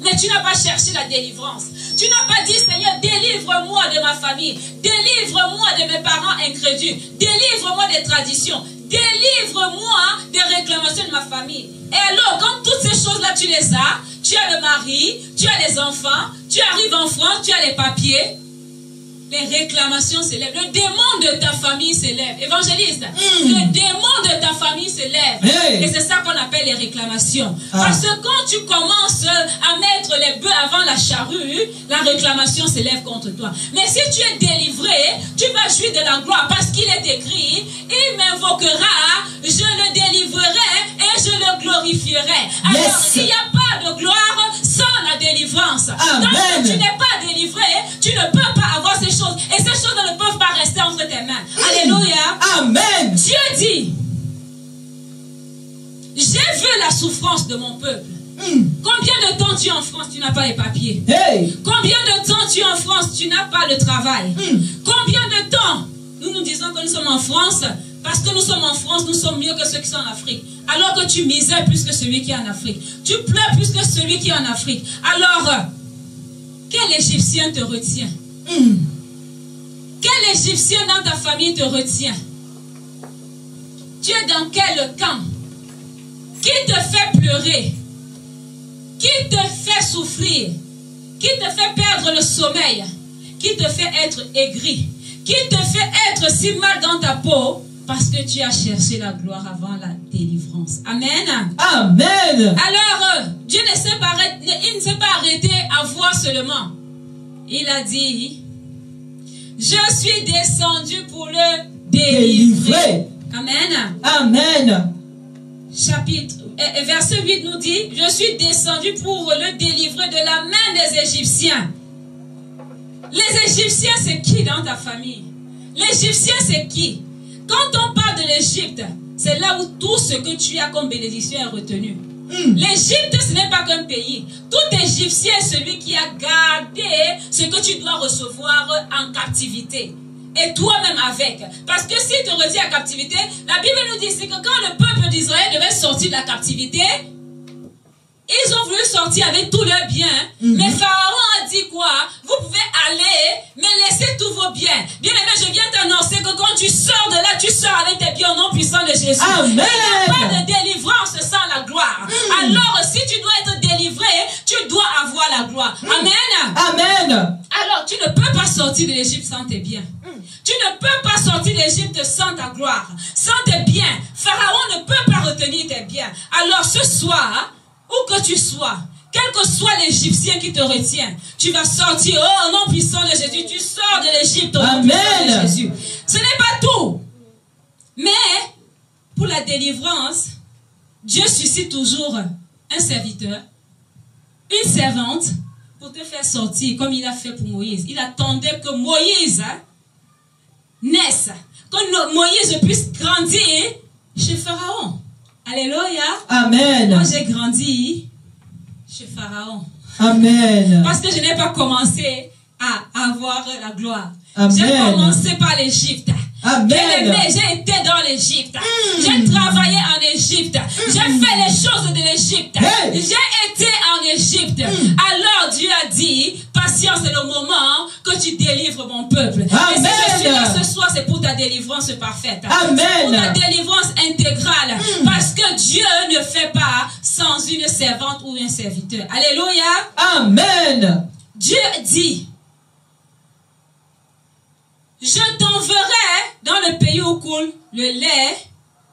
Mais tu n'as pas cherché la délivrance. Tu n'as pas dit, Seigneur, délivre-moi de ma famille. Délivre-moi de mes parents incrédules. Délivre-moi des traditions. Délivre-moi des réclamations de ma famille. Et alors, quand toutes ces choses-là, tu les as, tu as le mari, tu as les enfants, tu arrives en France, tu as les papiers, les réclamations s'élèvent. Le démon de ta famille s'élève. Évangéliste, le démon de ta famille s'élève. Hey. Et c'est ça qu'on appelle les réclamations. Parce que quand tu commences à mettre les bœufs avant la charrue, la réclamation s'élève contre toi. Mais si tu es délivré, tu vas jouir de la gloire parce qu'il est écrit, il m'invoquera, je le délivrerai et je le glorifierai. Alors, il n'y a pas de gloire sans la délivrance. Amen. Tant que tu n'es pas délivré, tu ne peux pas avoir ces choses. Et ces choses ne peuvent pas rester entre tes mains. Alléluia. Amen. Dieu dit, j'ai vu la souffrance de mon peuple. Combien de temps tu es en France, tu n'as pas les papiers? Hey. Combien de temps tu es en France, tu n'as pas le travail? Combien de temps nous disons que nous sommes en France? Parce que nous sommes en France, nous sommes mieux que ceux qui sont en Afrique. Alors que tu misères plus que celui qui est en Afrique. Tu pleures plus que celui qui est en Afrique. Alors, quel Égyptien te retient? Quel Égyptien dans ta famille te retient? Tu es dans quel camp? Qui te fait pleurer? Qui te fait souffrir? Qui te fait perdre le sommeil? Qui te fait être aigri? Qui te fait être si mal dans ta peau? Parce que tu as cherché la gloire avant la délivrance. Amen. Amen. Alors, Dieu ne s'est pas arrêté à voir seulement. Il a dit, je suis descendu pour le délivrer. Amen. Amen. Verset 8 nous dit, je suis descendu pour le délivrer de la main des Égyptiens. Les Égyptiens, c'est qui dans ta famille? L'Égyptien, c'est qui? Quand on parle de l'Égypte, c'est là où tout ce que tu as comme bénédiction est retenu. L'Égypte, ce n'est pas qu'un pays. Tout Égyptien est celui qui a gardé ce que tu dois recevoir en captivité. Et toi-même avec. Parce que s'il te retient en captivité, la Bible nous dit que quand le peuple d'Israël devait sortir de la captivité, ils ont voulu sortir avec tous leurs biens. Mais Pharaon a dit quoi? Vous pouvez aller, mais laissez tous vos biens. Bien aimé, je viens t'annoncer que quand tu sors de là, tu sors avec tes biens au nom puissant de Jésus. Amen. Il n'y a pas de délivrance sans la gloire. Alors, si tu dois être délivré, tu dois avoir la gloire. Amen. Amen. Alors, tu ne peux pas sortir de l'Égypte sans tes biens. Tu ne peux pas sortir de l'Égypte sans ta gloire, sans tes biens. Pharaon ne peut pas retenir tes biens. Alors, ce soir, où que tu sois, quel que soit l'Égyptien qui te retient, tu vas sortir au nom puissant de Jésus. Tu sors de l'Égypte au nom puissant de Jésus. Ce n'est pas tout. Mais, pour la délivrance, Dieu suscite toujours un serviteur, une servante, pour te faire sortir, comme il a fait pour Moïse. Il attendait que Moïse naisse, que Moïse puisse grandir chez Pharaon. Alléluia. Amen. Moi, j'ai grandi chez Pharaon. Amen. Parce que je n'ai pas commencé à avoir la gloire. J'ai commencé par l'Égypte. Bien-aimé, j'ai été dans l'Égypte. J'ai travaillé en Égypte. J'ai fait les choses de l'Égypte. J'ai été en Égypte. Alors Dieu a dit, patience, c'est le moment que tu délivres mon peuple. Et si je suis là ce soir, c'est pour ta délivrance parfaite. C'est pour ta délivrance intégrale. Parce que Dieu ne fait pas sans une servante ou un serviteur. Alléluia. Amen. Dieu dit, je t'enverrai dans le pays où coule le lait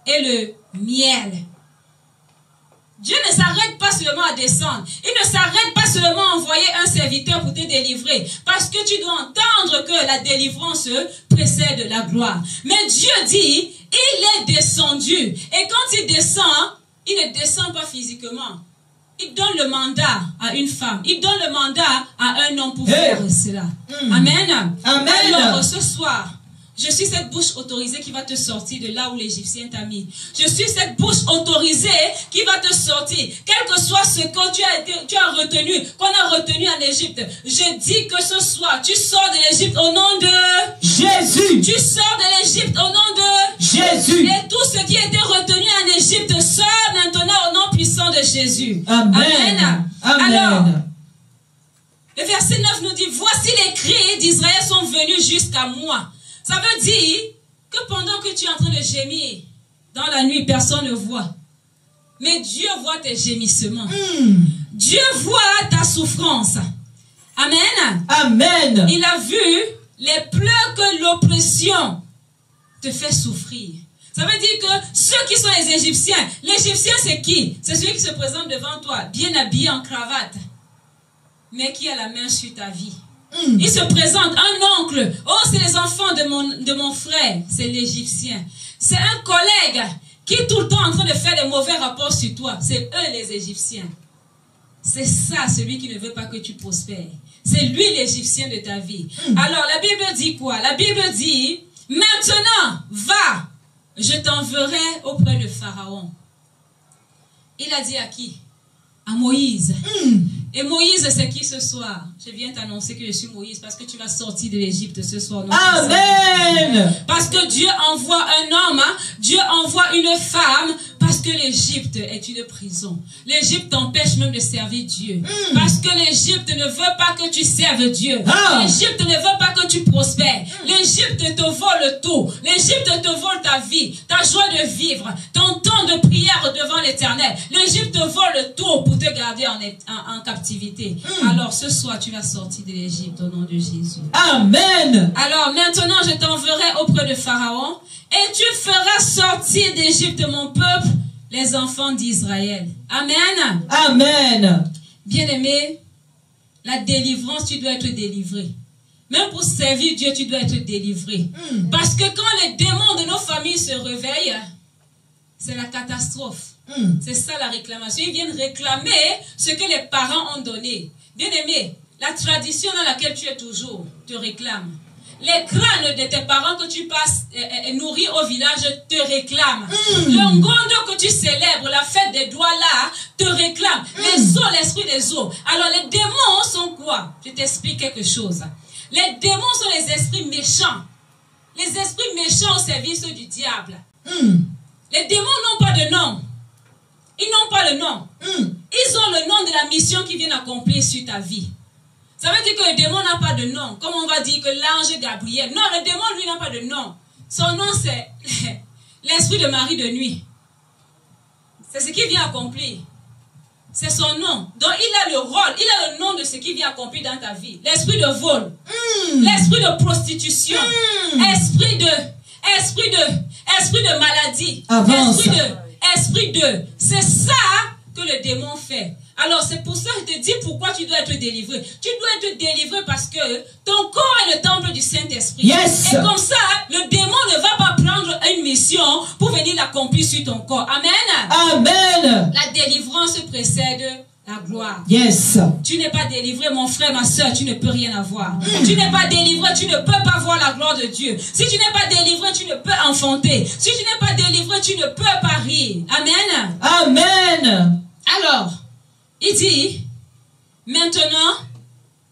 et le miel. Dieu ne s'arrête pas seulement à descendre. Il ne s'arrête pas seulement à envoyer un serviteur pour te délivrer. Parce que tu dois entendre que la délivrance précède la gloire. Mais Dieu dit, il est descendu. Et quand il descend, il ne descend pas physiquement. Il donne le mandat à une femme. Il donne le mandat à un homme pour faire cela. Amen. Amen. Alors, ce soir, je suis cette bouche autorisée qui va te sortir de là où l'Égyptien t'a mis. Je suis cette bouche autorisée qui va te sortir. Quel que soit ce que tu as retenu, qu'on a retenu en Égypte. Je dis que ce soir, tu sors de l'Égypte au nom de Jésus. Tu sors de l'Égypte au nom de Jésus. Et tout ce qui était retenu en Égypte sort maintenant au nom puissant de Jésus. Amen. Amen. Alors, le verset 9 nous dit, voici les cris d'Israël sont venus jusqu'à moi. Ça veut dire que pendant que tu es en train de gémir, dans la nuit, personne ne voit. Mais Dieu voit tes gémissements. Dieu voit ta souffrance. Amen. Amen. Il a vu les pleurs que l'oppression te fait souffrir. Ça veut dire que ceux qui sont les Égyptiens, l'Égyptien c'est qui? C'est celui qui se présente devant toi, bien habillé en cravate, mais qui a la main sur ta vie. Il se présente, un oncle. Oh, c'est les enfants de mon frère. C'est l'Égyptien. C'est un collègue qui est tout le temps en train de faire des mauvais rapports sur toi. C'est eux les Égyptiens. C'est ça, celui qui ne veut pas que tu prospères. C'est lui l'Égyptien de ta vie. Alors, la Bible dit quoi? La Bible dit, maintenant, va, je t'enverrai auprès de Pharaon. Il a dit à qui? À Moïse. Et Moïse, c'est qui ce soir? Je viens t'annoncer que je suis Moïse parce que tu vas sortir de l'Égypte ce soir. Amen. Parce que Dieu envoie un homme, Dieu envoie une femme, parce que l'Égypte est une prison. L'Égypte t'empêche même de servir Dieu. Parce que l'Égypte ne veut pas que tu serves Dieu. L'Égypte ne veut pas que tu prospères. L'Égypte te vole tout. L'Égypte te vole ta vie, ta joie de vivre, ton temps de prière devant l'Éternel. L'Égypte te vole tout pour te garder en captivité. Alors ce soir, tu vas sortir de l'Égypte au nom de Jésus. Amen. Alors maintenant, je t'enverrai auprès de Pharaon et tu feras sortir d'Égypte mon peuple, les enfants d'Israël. Amen. Amen. Bien-aimé, la délivrance, tu dois être délivré. Même pour servir Dieu, tu dois être délivré. Parce que quand les démons de nos familles se réveillent, c'est la catastrophe. C'est ça la réclamation. Ils viennent réclamer ce que les parents ont donné. Bien-aimé, la tradition dans laquelle tu es toujours te réclame. Les crânes de tes parents que tu passes nourris au village te réclament. Le ngondo que tu célèbres, la fête des doigts là, te réclame. Les eaux, l'esprit des eaux. Alors les démons sont quoi? Je t'explique quelque chose. Les démons sont les esprits méchants. Les esprits méchants au service du diable. Les démons n'ont pas de nom. Ils n'ont pas le nom. Ils ont le nom de la mission qu'ils viennent accomplir sur ta vie. Ça veut dire que le démon n'a pas de nom. Comme on va dire que l'ange Gabriel. Non, le démon, lui, n'a pas de nom. Son nom, c'est l'esprit de Marie de nuit. C'est ce qu'il vient accomplir. C'est son nom. Donc, il a le rôle, il a le nom de ce qu'il vient accomplir dans ta vie. L'esprit de vol. L'esprit de prostitution. Esprit de maladie. Esprit de. C'est ça que le démon fait. Alors, c'est pour ça que je te dis pourquoi tu dois être délivré. Tu dois être délivré parce que ton corps est le temple du Saint-Esprit. Yes. Et comme ça, le démon ne va pas prendre une mission pour venir l'accomplir sur ton corps. Amen. Amen. La délivrance précède la gloire. Yes. Tu n'es pas délivré, mon frère, ma soeur, tu ne peux rien avoir. Tu n'es pas délivré, tu ne peux pas voir la gloire de Dieu. Si tu n'es pas délivré, tu ne peux enfanter. Si tu n'es pas délivré, tu ne peux pas rire. Amen. Amen. Alors, il dit, maintenant,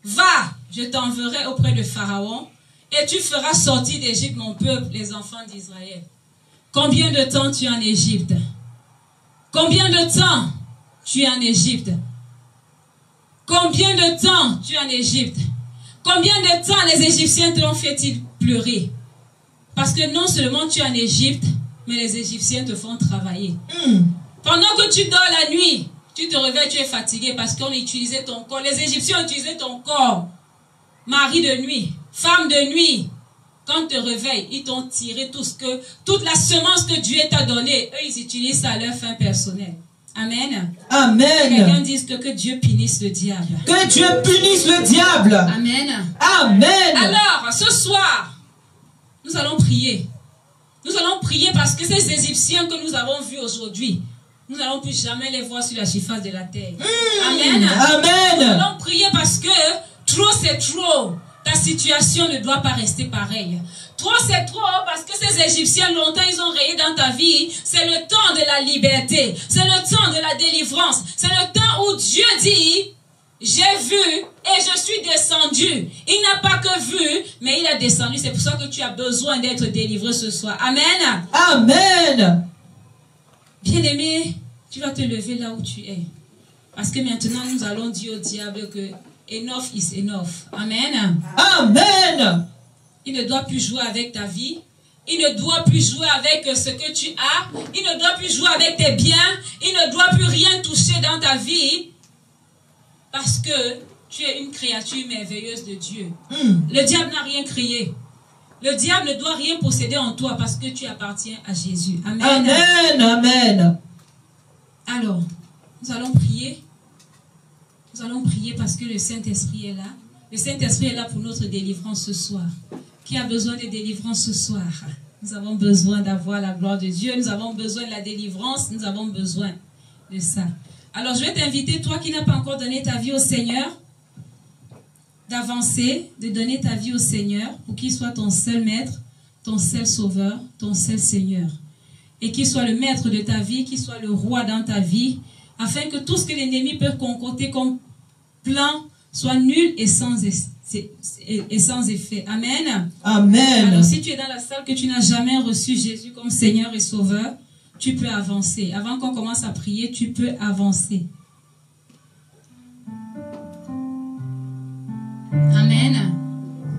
va, je t'enverrai auprès de Pharaon, et tu feras sortir d'Égypte mon peuple, les enfants d'Israël. Combien de temps tu es en Égypte? Combien de temps tu es en Égypte? Combien de temps tu es en Égypte? Combien de temps les Égyptiens te l'ont fait-ils pleurer? Parce que non seulement tu es en Égypte, mais les Égyptiens te font travailler. Pendant que tu dors la nuit, tu te réveilles, tu es fatigué parce qu'on utilisait ton corps. Les Égyptiens utilisaient ton corps. Mari de nuit, femme de nuit. Quand tu te réveilles, ils t'ont tiré toute la semence que Dieu t'a donnée. Eux, ils utilisent ça à leur fin personnelle. Amen. Amen. Quelqu'un dise que Dieu punisse le diable. Que Dieu punisse le diable. Amen. Amen. Alors, ce soir, nous allons prier. Nous allons prier parce que ces Égyptiens que nous avons vus aujourd'hui, nous n'allons plus jamais les voir sur la surface de la terre. Amen. Amen. Nous allons prier parce que trop c'est trop. Ta situation ne doit pas rester pareille. Trop c'est trop parce que ces Égyptiens, longtemps ils ont rayé dans ta vie. C'est le temps de la liberté. C'est le temps de la délivrance. C'est le temps où Dieu dit, j'ai vu et je suis descendu. Il n'a pas que vu, mais il a descendu. C'est pour ça que tu as besoin d'être délivré ce soir. Amen. Amen. Bien-aimé, tu vas te lever là où tu es. Parce que maintenant, nous allons dire au diable que enough is enough. Amen. Amen. Il ne doit plus jouer avec ta vie. Il ne doit plus jouer avec ce que tu as. Il ne doit plus jouer avec tes biens. Il ne doit plus rien toucher dans ta vie. Parce que tu es une créature merveilleuse de Dieu. Le diable n'a rien créé. Le diable ne doit rien posséder en toi parce que tu appartiens à Jésus. Amen. Amen. Amen. Alors, nous allons prier. Nous allons prier parce que le Saint-Esprit est là. Le Saint-Esprit est là pour notre délivrance ce soir. Qui a besoin de délivrance ce soir? Nous avons besoin d'avoir la gloire de Dieu. Nous avons besoin de la délivrance. Nous avons besoin de ça. Alors, je vais t'inviter, toi qui n'as pas encore donné ta vie au Seigneur, d'avancer, de donner ta vie au Seigneur pour qu'il soit ton seul maître, ton seul sauveur, ton seul Seigneur. Et qu'il soit le maître de ta vie, qu'il soit le roi dans ta vie, afin que tout ce que l'ennemi peut concocter comme plan soit nul et sans effet. Amen. Amen. Alors, si tu es dans la salle que tu n'as jamais reçu Jésus comme Seigneur et Sauveur, tu peux avancer. Avant qu'on commence à prier, tu peux avancer. Amen.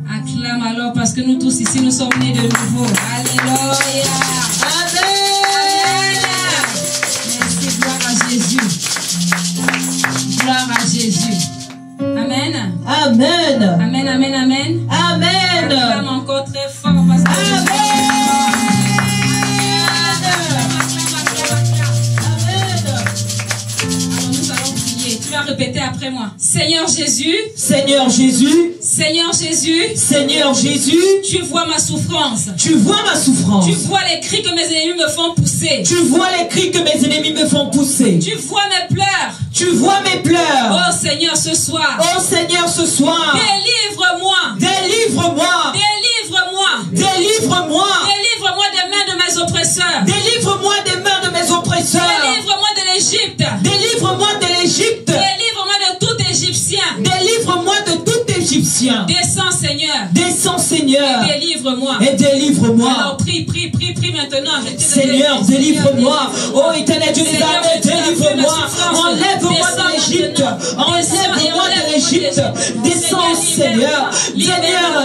Acclame alors parce que nous tous ici, nous sommes nés de nouveau. Alléluia. Amen. Merci, gloire à Jésus. Gloire à Jésus. Amen. Amen. Amen, amen, amen. Amen. Acclame encore très fort parce que tu vas répéter après moi. Seigneur Jésus. Seigneur Jésus. Seigneur Jésus. Seigneur Jésus. Tu vois ma souffrance. Tu vois ma souffrance. Tu vois les cris que mes ennemis me font pousser. Tu vois les cris que mes ennemis me font pousser. Tu vois mes pleurs. Tu vois mes pleurs. Oh Seigneur, ce soir. Oh Seigneur, ce soir. Délivre-moi. Délivre-moi. Délivre-moi. Délivre-moi. Délivre-moi des mains de mes oppresseurs. Délivre-moi des mains de mes oppresseurs. Délivre-moi de l'Égypte. Délivre-moi de l'Égypte. Délivre-moi de tout Égyptien. Délivre-moi de tout Égyptien. Descends Seigneur. Descends Seigneur. Et délivre-moi. Et délivre-moi. Alors prie maintenant. Seigneur, délivre-moi. Oh éternel Dieu des armées, délivre-moi. Enlève-moi de l'Égypte. Enlève-moi de l'Égypte. Descends Seigneur. Seigneur,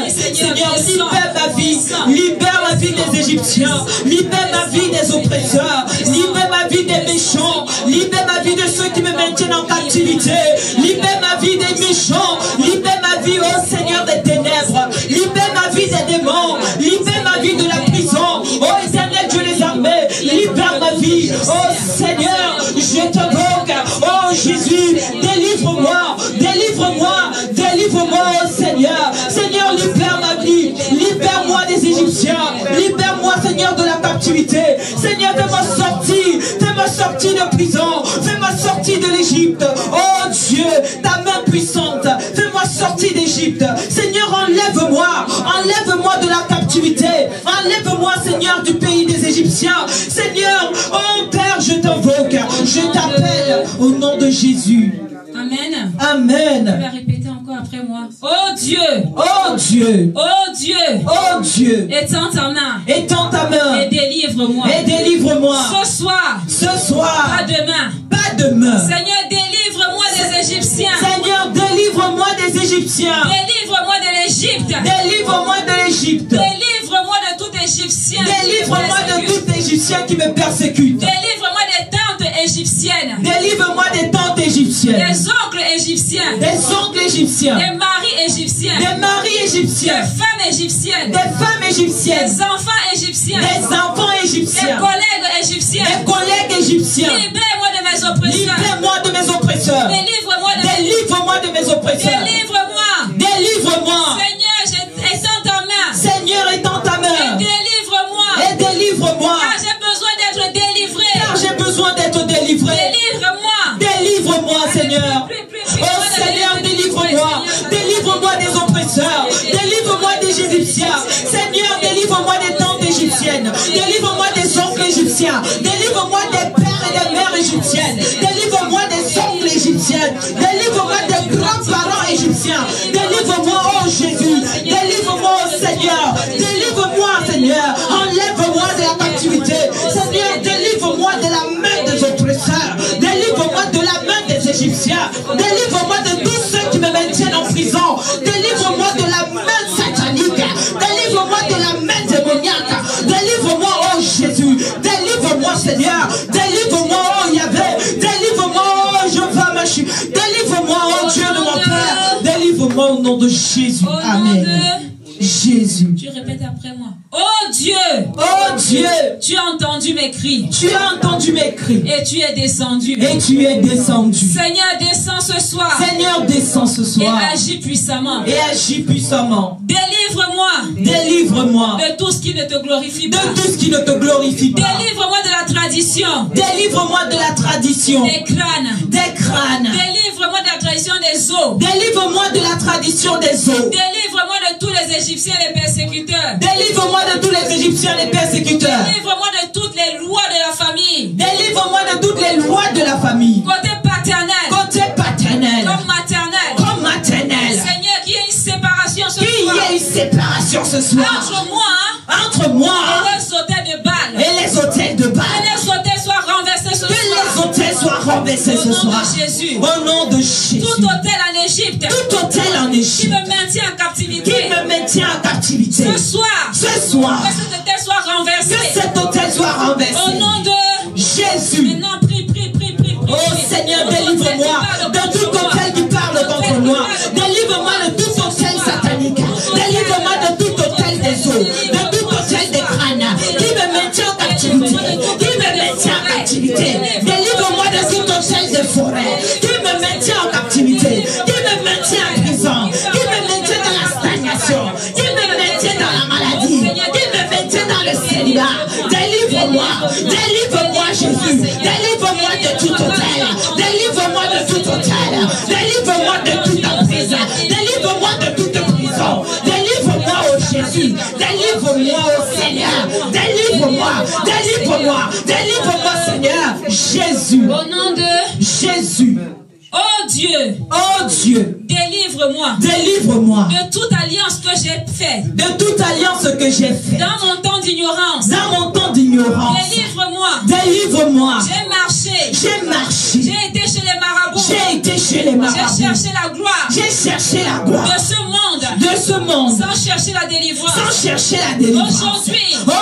libère ma vie. Libère la vie des Égyptiens. Libère ma vie des oppresseurs. Libère ma vie des méchants. Libère ma vie de ceux qui me maintiennent en captivité. Libère ma vie des méchants. Libère ma vie, oh Seigneur, des ténèbres. Libère ma vie des démons. Libère ma vie de la prison. Oh éternel Dieu des armées, libère ma vie. Oh Seigneur, je t'invoque. Oh Jésus, délivre-moi. Délivre-moi. Délivre-moi, oh Seigneur. Seigneur, libère ma vie. Libère-moi des Égyptiens. Libère-moi, Seigneur, de la captivité. Seigneur, fais-moi sortir. Fais-moi sortir de prison. Fais-moi sortir de l'Égypte. Oh Dieu, ta main puissante. Fais-moi sortir d'Égypte. Seigneur, enlève-moi. Enlève-moi de la captivité. Enlève-moi, Seigneur, du pays des Égyptiens. Seigneur, oh Père, je t'invoque. Je t'appelle au nom de Jésus. Amen. Amen. Tu vas répéter encore après moi. Oh Dieu. Oh Dieu. Oh Dieu. Oh Dieu. Étends ta main. Étends ta main. Et délivre-moi. Et délivre-moi. Ce soir. Ce soir. Pas demain. Pas demain. Seigneur, délivre-moi des Égyptiens. Seigneur, délivre-moi des Égyptiens. Délivre-moi de l'Égypte. Délivre-moi de l'Égypte. Délivre-moi de tout Égyptien. Délivre-moi de tout Égyptien qui me persécute. Délivre-moi des tentes égyptiennes. Délivre-moi des tentes égyptiennes. Des oncles égyptiens. Des oncles égyptiens. Des maris égyptiens. Des maris égyptiens. Des femmes égyptiennes. Des femmes égyptiennes. Des enfants égyptiens. Des enfants Des égyptiens. collègues égyptiens. Des collègues égyptiens. Libère-moi de mes oppresseurs. Libère-moi de mes oppresseurs. Délivre-moi de mes Délivre-moi de mes oppresseurs. Délivre-moi. Délivre-moi. Seigneur, étends ta main. Seigneur, étends ta Et main. délivre-moi. Et délivre-moi. Car j'ai besoin d'être délivré. Car j'ai besoin d'être délivré. Délivre-moi. Délivre-moi, Seigneur. Oh Seigneur, délivre-moi. Délivre-moi des oppresseurs. Délivre-moi des Égyptiens. Seigneur, délivre-moi des tantes égyptiennes. Délivre-moi des oncles égyptiens. Délivre-moi des pères et des mères égyptiennes. Délivre-moi des oncles égyptiens. Délivre-moi des grands-parents égyptiens. Délivre-moi, oh Jésus. Délivre-moi, oh Seigneur. Délivre-moi, Seigneur. Enlève-moi de la captivité. Seigneur, délivre-moi de la main des oppresseurs. Délivre-moi de la main des Égyptiens. Délivre-moi de tous ceux qui me maintiennent en prison. Délivre-moi de la main satanique. Délivre-moi de la main démoniaque. Délivre-moi, oh Jésus. Délivre-moi, Seigneur. Délivre-moi, oh Yahvé. Délivre-moi, oh Jehovah Machi. Délivre-moi, oh Dieu de mon Père. Délivre-moi au nom de Jésus. Amen. Jésus. Tu répètes après moi. Oh Dieu. Oh Dieu. Tu as entendu mes cris. Tu as entendu mes cris. Et tu es descendu. Et tu es descendu. Seigneur, descends ce soir. Seigneur, descends ce soir. Et agis puissamment. Et agis puissamment. Délivre-moi. Délivre-moi. De tout ce qui ne te glorifie pas. De tout ce qui ne te glorifie pas. Délivre-moi de la tradition. Délivre-moi de la tradition. Des crânes. Des crânes. Délivre-moi de la tradition des os. Délivre-moi de la tradition des os. Délivre-moi de tous les Égyptiens, les persécuteurs. Délivre-moi de tous les Égyptiens, les persécuteurs. Délivre-moi de toutes les lois de la famille. Délivre-moi de toutes les lois de la famille. Côté paternel. Côté paternel. Comme maternel. Comme maternel. Seigneur, qu'il y ait une séparation ce soir. Qu'il y ait une séparation ce soir. Entre moi. Et les hôtels de Baal. Et les hôtels de Baal. Que les hôtels soient renversés ce soir. Que les hôtels soient renversés ce soir. Au nom de Jésus. Au nom de Jésus. Tout hôtel en Égypte. Tout hôtel en Égypte. Qui me maintient en captivité. Qui me maintient en captivité. Ce soir. Ce soir. Que cet hôtel soit renversé. Que cet hôtel soit renversé. Au nom de Jésus. Maintenant, prie. Oh Seigneur, délivre-moi de tout hôtel qui parle contre moi. Délivre-moi de tout hôtel satanique. Délivre-moi de tout hôtel des eaux. De tout hôtel des crânes. Qui me maintient en captivité. Qui me maintient en captivité. Délivre-moi de tout hôtel des forêts. Qui me maintient en captivité. Qui me maintient en prison. Qui me maintient dans la stagnation. Qui me maintient dans la maladie. Qui me maintient dans le célibat. Délivre-moi. Délivre-moi Jésus. Délivre-moi de tout hôtel. Délivre-moi de tout hôtel. Délivre-moi de toute emprise. Délivre-moi de toute prison. Délivre-moi au Jésus. Délivre-moi au Seigneur. Délivre-moi. Délivre-moi. Délivre-moi Seigneur. Jésus. Au nom de Jésus. Oh Dieu. Oh Dieu. Délivre-moi. Délivre-moi. De toute alliance que j'ai faite. De toute alliance que j'ai faite. Dans mon temps d'ignorance. Dans mon temps d'ignorance. Délivre-moi. Délivre-moi. J'ai marché. J'ai marché. J'ai été chez les marabouts. J'ai été chez les marabouts. J'ai cherché la gloire. J'ai cherché la gloire. De ce monde. De ce monde. Sans chercher la délivrance. Sans chercher la délivrance.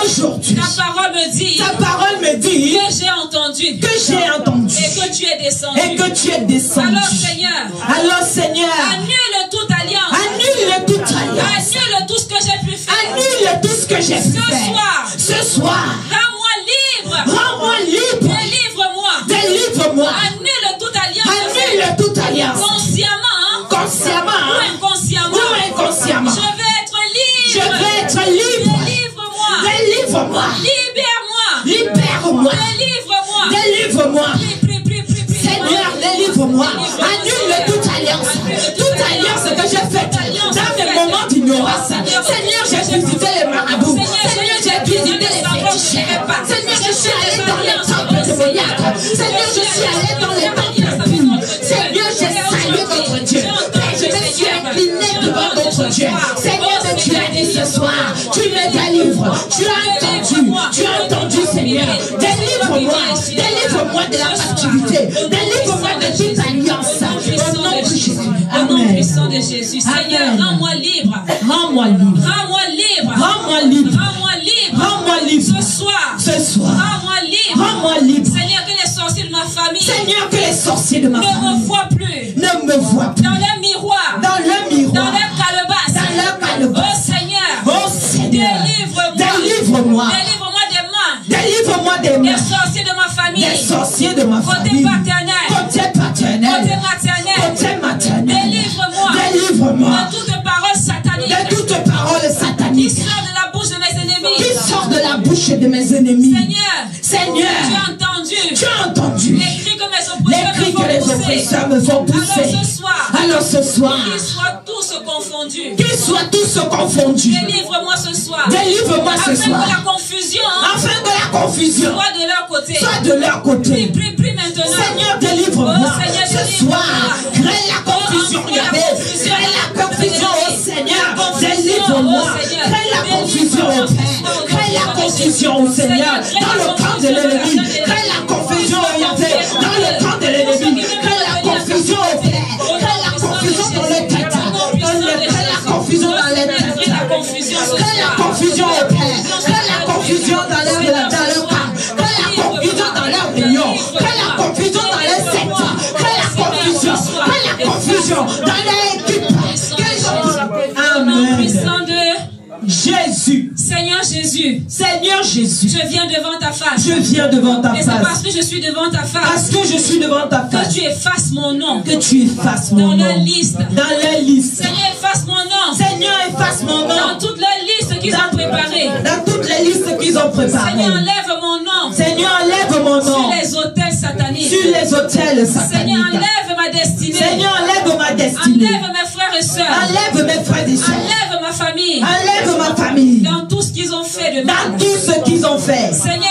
Aujourd'hui. Ta parole me dit. Ta parole me dit. Que j'ai entendu. Que j'ai entendu. Et que tu es descendu. Et que tu es descendu. Alors Seigneur. Annule toute alliance. Annule toute alliance. Annule tout ce que j'ai pu faire. Annule tout ce que j'ai pu faire. Ce soir. Rends-moi libre. Rends-moi libre. Délivre-moi. Délivre-moi. Annule toute alliance. Annule toute alliance. Consciemment. Consciemment. Ou inconsciemment. Ou inconsciemment. Je veux être libre. Je veux être libre. Délivre-moi. Délivre-moi. Libère-moi. Libère-moi. Délivre-moi. Délivre-moi. Prie. Seigneur, délivre-moi. Annule toute alliance. Toute alliance que j'ai faite dans mes moments d'ignorance. Seigneur, j'ai visité les marabouts. Seigneur, j'ai visité les féticheurs. Seigneur, je suis allé dans les temples démoniaques. Seigneur, je suis allé dans les temples impurs. Seigneur, j'ai salué notre Dieu. Je me suis incliné devant notre Dieu. Seigneur, mais tu as dit ce soir, tu me délivres. Tu as entendu, Seigneur. Délivre-moi. Délivre-moi de la captivité. Délivre-moi de toute alliance. Au nom de Jésus. Au nom puissant de Jésus. Seigneur, rends-moi libre. Rends-moi libre. Rends-moi libre. Rends-moi libre. Rends-moi libre. Rends-moi libre. Ce soir. Rends-moi libre. Rends-moi libre. Seigneur, que les sorciers de ma famille. Seigneur, que les sorciers de ma famille ne me voient plus. Ne me voient plus. Dans leur miroir. Dans leur miroir. Dans leur calebasse. Dans leur calebasse. Oh Seigneur. Oh Seigneur. Délivre-moi. Délivre-moi. Délivre-moi des mains. Délivre-moi des mains. Des sorciers de ma famille. Des sorciers de ma Côté famille. de mes ennemis. Seigneur, tu as entendu les cris que les oppresseurs me font pousser. Alors ce soir, qu'ils soient tous confondus. Délivre-moi ce soir. Afin que la confusion soit de leur côté. Prie maintenant. Seigneur, délivre-moi ce soir. Crée la confusion, crée la confusion, oh Seigneur. Délivre-moi. Crée la confusion, oh Père. Crée la confusion, oh Seigneur. Dans le camp de l'ennemi. Crée la confusion, oh Yahvé. Dans le camp de l'ennemi. Crée la confusion, oh Père. Crée la confusion dans les têtes. Crée la confusion dans les têtes. Crée la confusion, oh Père. Crée la confusion dans leur camp. Crée la confusion dans leur réunion. Crée la confusion dans les sectes. Crée la confusion dans les équipes. Amen. Jésus. Seigneur Jésus, je viens devant ta face. Et c'est parce que je suis devant ta face. Que tu effaces mon nom. Dans la liste. Seigneur, efface mon nom. Dans toute la liste qu'ils ont préparée. Seigneur, enlève mon nom. Sur les autels sataniques. Seigneur, enlève ma destinée. Enlève mes frères et sœurs. Enlève ma famille. Dans tout ce qu'ils ont fait de mal. Seigneur,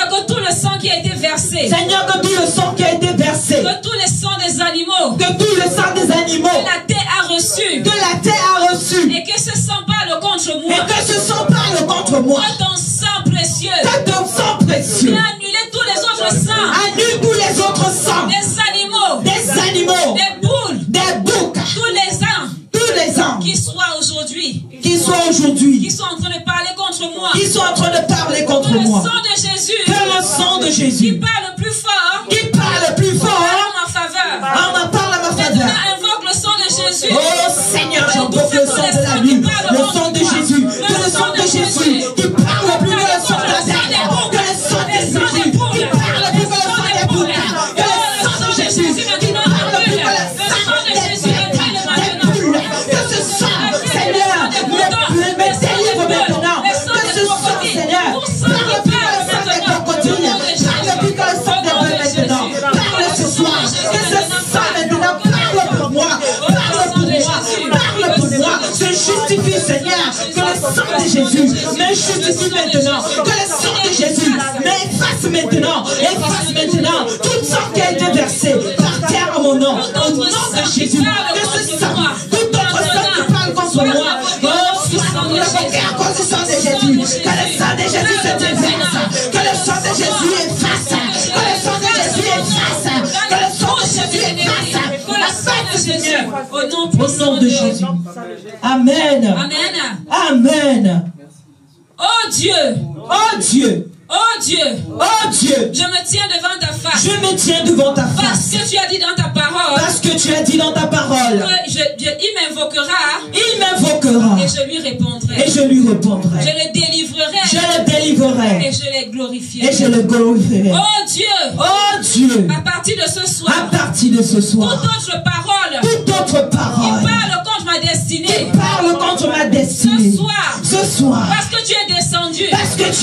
que tout le sang qui a été versé. Que tout le sang des animaux. Que la terre a reçu. Et que ce sang parle contre moi. Que ton sang précieux. Viens annuler tous les autres sangs. Des animaux. Des boucs. Tous les ans. Qui soient aujourd'hui. Qui sont en train de parler contre moi. Que le sang de Jésus. Qui parle plus fort. En ma faveur. Invoque le sang de Jésus. Oh Seigneur, j'invoque le sang de la vie. Le sang de Jésus. Que le sang de Jésus qui parle plus que le sang de Zélia. Que le sang de Jésus qui parle plus que le sang des boucs. Que le sang de Jésus qui parle plus que le sang des poules. Que ce sang, Seigneur, me délivre maintenant. Que ce sang, Seigneur, parle plus que le sang des crocodiles. Parle plus que le sang des bœufs maintenant. Parle ce soir. Que ce sang maintenant parle pour moi. Parle pour moi. Je justifie, Seigneur, que le sang de Jésus me justifie maintenant. Que le sang de Jésus m'efface maintenant. Efface maintenant tout sang qui a été versé par terre à mon nom. Au nom de Jésus. Que ce sang, tout autre sang qui parle contre moi, soit bloqué à cause du sang de Jésus. Que le sang de Jésus se déverse. Que le sang de Jésus efface. Que le sang de Jésus efface. Que le sang de Jésus efface. Seigneur, au nom de Jésus. Amen. Oh Dieu. Je me tiens devant ta face. Parce que tu as dit dans ta parole. Il m'invoquera. Et je lui répondrai. Je le délivrerai. Et je le glorifierai. Oh Dieu. À partir de ce soir. Toute autre parole. Qui parle contre ma destinée. Ce soir. Parce que tu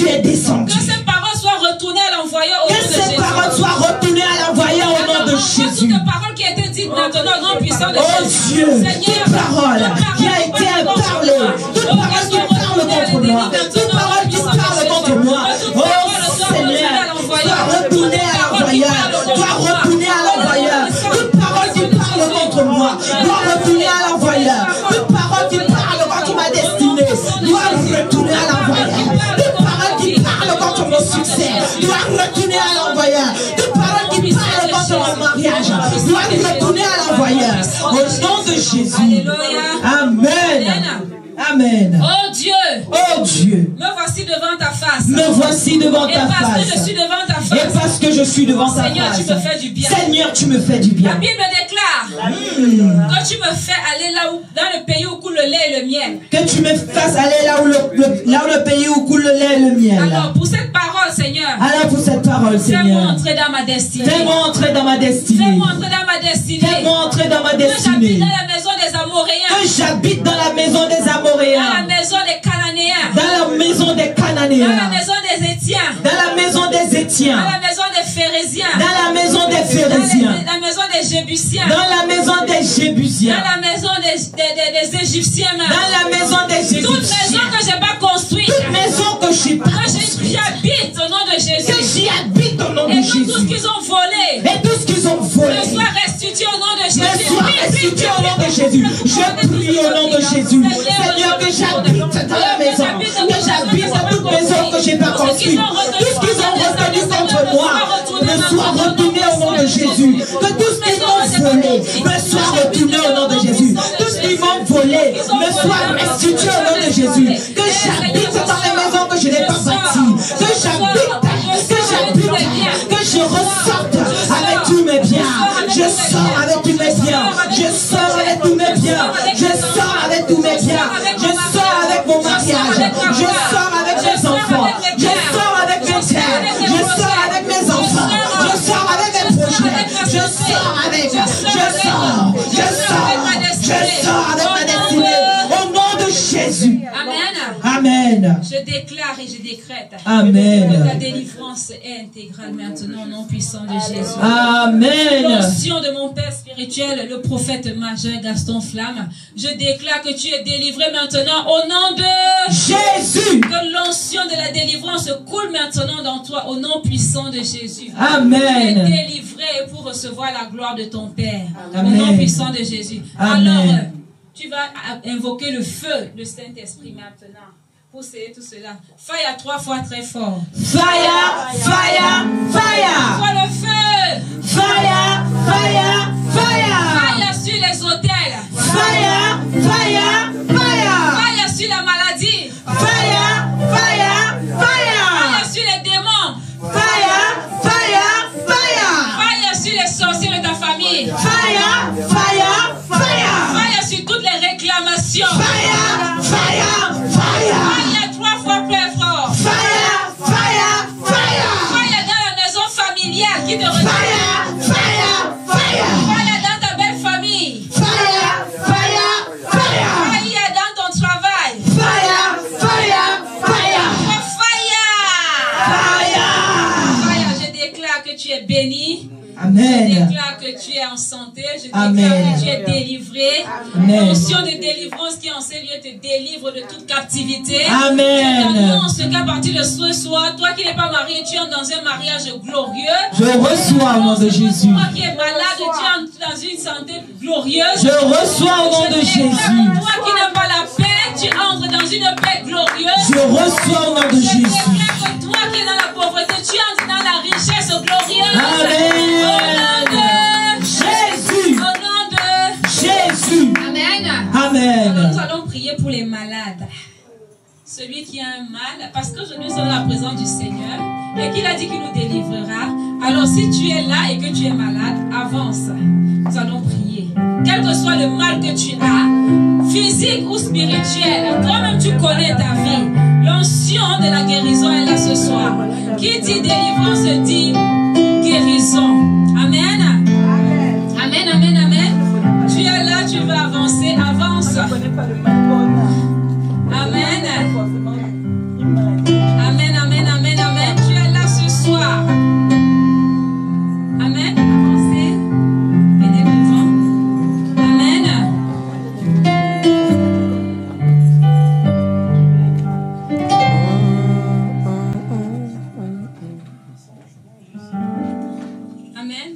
es descendu. Que ces paroles soient retournées à l'envoyeur au nom de Jésus. Toute parole qui a été dite maintenant au nom puissant de Jésus. Dieu, toute parole qui a été parlée, toute parole qui parle contre moi, toute parole qui parle contre moi, oh Seigneur, doit retourner à l'envoyeur, toute parole qui parle contre moi, doit retourner à l'envoyeur, toute parole qui parle contre ma destinée, doit retourner à l'envoyeur, toute parole qui parle contre mon succès, doit retourner à l'envoyeur, toute parole qui parle contre mon mariage, doit retourner à l'envoyeur, au nom de Jésus. Amen. Oh Dieu. Me voici devant ta face. Et parce que je suis devant ta face. Seigneur, tu me fais du bien. La Bible déclare que tu me fais aller là où, dans le pays où coule le lait et le miel. Que tu me fasses aller là où le pays où coule le lait et le miel. Alors pour cette parole, Seigneur. Fais-moi entrer dans ma destinée. Fais-moi entrer dans ma destinée. Que j'habite dans la maison des Amoréens. Dans la maison des Cananéens. Dans la maison des Cananéens. Dans la maison des Étiens. Dans Phéréziens. Dans la maison des Phéréziens. Dans la maison des Phéréziens. Dans la maison des Jébusiens. Dans la maison des Jébusiens. Dans la maison des Égyptiens. Dans la maison des Égyptiens. Toute maison que je n'ai pas construite. Toute maison que je n'ai pas construite. J'habite au nom de Jésus. Que j'y habite au nom de Jésus. Et tout ce qu'ils ont volé. Et tout ce qu'ils ont volé. Me soit restitué au nom de Jésus. Me soit restitué au nom de Jésus. Je prie au nom de Jésus. Seigneur, que j'habite dans la maison. Que j'habite dans toute maison que je n'ai pas construite. Tout ce qu'ils ont retenu contre moi me soit retourné au nom de Jésus. Que tout ce qu'ils m'ont volé me soit retourné au nom de Jésus. Tout ce qu'ils m'ont volé me soit restitué au nom de Jésus. Que j'habite dans les maisons que je n'ai pas bâties. Que j'habite, que je ressorte avec tous mes biens. Je sors avec tous mes biens. Je sors avec tous mes biens. Je sors avec tous mes biens. Je sors avec mon mariage. Je sors avec mes enfants. Je sors avec mes terres. Je sors avec mes enfants. Je sors avec mes projets. Je sors avec. Je sors avec ma destinée. Au nom de Jésus. Amen. Amen. Je déclare et je décrète. Amen. Que ta délivrance est intégrale maintenant au nom puissant de Jésus. Amen. L'onction de mon Père spirituel, le prophète majeur Gaston Flamme. Je déclare que tu es délivré maintenant au nom de Jésus. Que l'onction de la délivrance coule maintenant dans toi au nom puissant de Jésus. Amen. Tu es délivré pour recevoir la gloire de ton Père. Amen. Au nom puissant de Jésus. Amen. Alors, tu vas invoquer le feu du Saint-Esprit maintenant. Pour sceller tout cela. Fire 3 fois très fort. Fire, fire, fire. Soit le feu. Fire, fire, fire. Fire sur les hôtels. Fire, fire, fire. Fire sur la maladie. Fire, fire, fire. Fire sur les démons. Fire, fire, fire. Fire sur les sorciers de ta famille. Fire, fire, fire. Fire sur toutes les réclamations. Fire, fire, fire. Fire 3 fois plus fort. Fire, fire, fire. Fire dans la maison familiale qui te regarde. Fire, fire, fire. Fire dans ta belle famille. Fire, fire, fire. Fire dans ton travail. Fire, fire, fire. Fire. Fire, je déclare que tu es béni. Je Amen. déclare que tu es en santé. Je déclare Amen. que tu es délivré. Amen. L'onction de délivrance qui en ces lieux te délivre de toute captivité. Amen. Je t'annonce qu'à partir de ce soir, toi qui n'es pas marié, tu entres dans un mariage glorieux. Je reçois au nom de Jésus. Toi qui es malade, tu entres dans une santé glorieuse. Je reçois au nom de Jésus. Toi qui n'as pas la paix, tu entres dans une paix glorieuse. Je reçois au nom de Je Jésus. déclare que toi qui es dans la pauvreté, tu entres dans la richesse glorieuse. Amen. Au nom de Jésus. Au nom de Jésus. Amen. Alors Amen. nous allons prier pour les malades. Celui qui a un mal, parce qu'aujourd'hui nous sommes dans la présence du Seigneur et qu'il a dit qu'il nous délivrera. Alors si tu es là et que tu es malade, avance. Nous allons prier. Quel que soit le mal que tu as, physique ou spirituel, toi-même tu connais ta vie. L'onction de la guérison est là ce soir. Qui dit délivrance dit guérison. Amen. Amen, amen, amen. Tu es là, tu veux avancer, avance. Amen. Amen, amen, amen, amen. Tu es là ce soir. Amen. Avancez. Venez devant. Amen. Amen.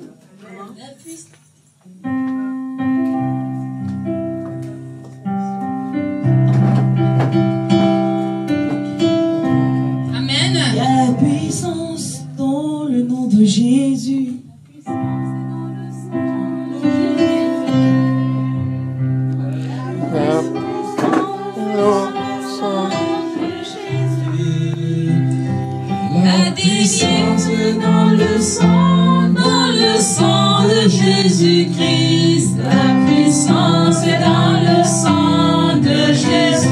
Amen. Il y a la puissance dans le nom de Jésus. La délivrance dans le sang de Jésus-Christ. La puissance est dans le sang de Jésus.